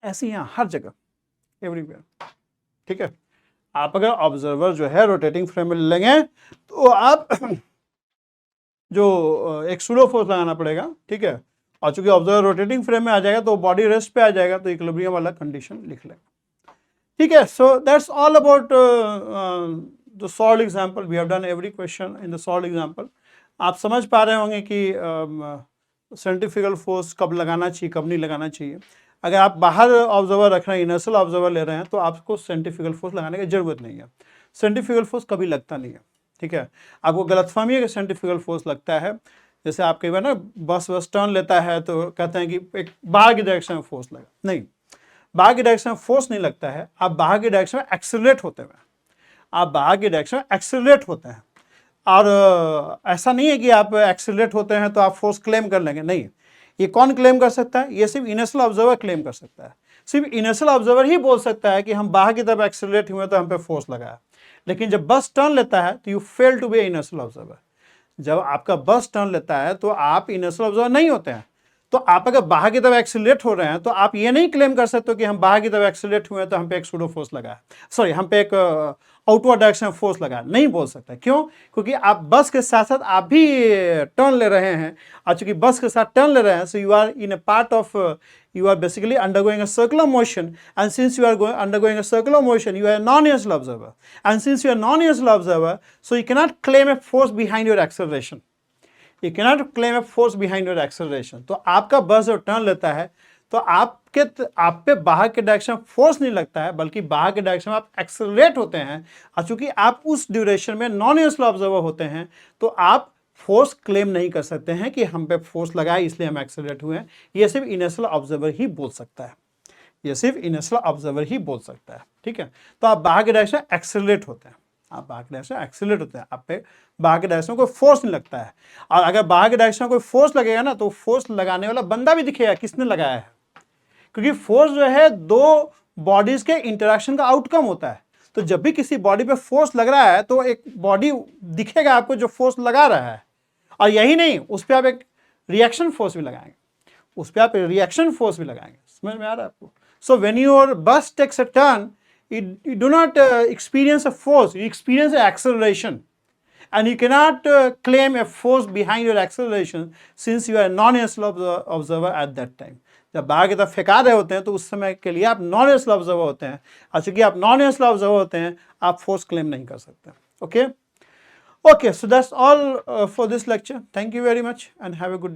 ऐसे यहाँ हर जगह एवरीवेयर, ठीक है। आप अगर ऑब्जर्वर जो है रोटेटिंग फ्रेम में लेंगे तो आप जो एक सूडो फोर्स लगाना पड़ेगा, ठीक है, और चूंकि ऑब्जर्वर रोटेटिंग फ्रेम में आ जाएगा तो बॉडी रेस्ट पे आ जाएगा, तो इक्विलिब्रियम वाला कंडीशन लिख लेगा। ठीक है, so that's all about the solve example. We have done every question in the solve example. आप समझ पा रहे होंगे कि सेंट्रीफ्यूगल फोर्स कब लगाना चाहिए, कब नहीं लगाना चाहिए। अगर आप बाहर ऑब्जर्वर रख रहे हैं, इनर्शियल ऑब्जर्वर ले रहे हैं, तो आपको सेंट्रीफ्यूगल फोर्स लगाने की जरूरत नहीं है। सेंट्रीफ्यूगल फोर्स कभी लगता नहीं है। ठीक है, आपको गलतफहमी है कि सेंट्रीफ्यूगल फोर्स लगता है। जैसे आप कई बार ना बस टर्न लेता है तो कहते हैं कि एक बाहर की डायरेक्शन में फोर्स लगा, नहीं, बाहर की डायरेक्शन में फोर्स नहीं लगता है। आप बाहर की डायरेक्शन में एक्सेलरेट होते हैं, आप बाहर की डायरेक्शन में एक्सेलरेट होते हैं। और ऐसा नहीं है कि आप एक्सेलरेट होते हैं तो आप फोर्स क्लेम कर लेंगे, नहीं। ये कौन क्लेम कर सकता है? ये सिर्फ इनर्शियल ऑब्जर्वर क्लेम कर सकता है। सिर्फ इनर्शियल ऑब्जर्वर ही बोल सकता है कि हम बाहर की तरफ एक्सेलरेट हुए तो हम पे फोर्स लगा है। लेकिन जब बस टर्न लेता है तो you fail to be inertial observer. जब आपका बस टर्न लेता है तो आप इनर्शियल ऑब्जर्वर नहीं होते हैं। तो आप अगर बाहर की तरफ एक्सेलरेट हो रहे हैं तो आप ये नहीं क्लेम कर सकते कि हम बाहर की तरफ एक्सेलरेट हुए हैं तो हम पे एक सूडो फोर्स लगा है, सॉरी हम पे एक आउटवर्ड डायरेक्शन फोर्स लगा है, नहीं बोल सकता। क्यों? क्योंकि आप बस के साथ साथ आप भी टर्न ले रहे हैं, और चूंकि बस के साथ टर्न ले रहे हैं, so you are in a part of, you are basically undergoing a circular motion, and since you are undergoing a circular motion, you are a non-inertial observer, and since you are a non-inertial observer, so you cannot claim a force behind your acceleration. You cannot claim a force behind your acceleration. तो आपका बस जब turn लेता है तो आप पे बाहर के डायरेक्शन फोर्स नहीं लगता है, बल्कि बाहर के डायरेक्शन में आप एक्सेलरेट होते हैं। और चूंकि आप उस ड्यूरेशन में नॉन इनर्शियल ऑब्जर्वर होते हैं तो आप फोर्स क्लेम नहीं कर सकते हैं कि हम पे फोर्स लगा है इसलिए हम एक्सेलरेट हुए हैं। ये सिर्फ इनर्शियल ऑब्जर्वर ही बोल सकता है, ये सिर्फ इनर्शियल ऑब्जर्वर ही बोल सकता है। ठीक है, तो आप बाहर के डायरेक्शन एक्सेलरेट होते हैं, आप बाहर के डायरेक्शन एक्सेलरेट होते हैं, आप पे बाहर के डायरेक्शन में कोई फोर्स नहीं लगता है। और अगर बाहर के डायरेक्शन में कोई फोर्स लगेगा ना तो फोर्स लगाने वाला बंदा भी दिखेगा किसने लगाया है, क्योंकि फोर्स जो है दो बॉडीज के इंटरेक्शन का आउटकम होता है। तो जब भी किसी बॉडी पे फोर्स लग रहा है तो एक बॉडी दिखेगा आपको जो फोर्स लगा रहा है, और यही नहीं, उस पर आप एक रिएक्शन फोर्स भी लगाएंगे, उस पर आप रिएक्शन फोर्स भी लगाएंगे। समझ में आ रहा है आपको? So when your bus takes a turn, you do not experience a force, you experience an acceleration, and you cannot claim a force behind your acceleration since you are a non-inertial observer at that time. जब बाहर की तरफ फेंका रहे होते हैं तो उस समय के लिए आप नॉन इनर्शियल ऑब्जर्वर होते हैं, और चूंकि आप नॉन इनर्शियल ऑब्जर्वर होते हैं आप फोर्स क्लेम नहीं कर सकते। Okay, so that's all for this lecture. Thank you very much and have a good day.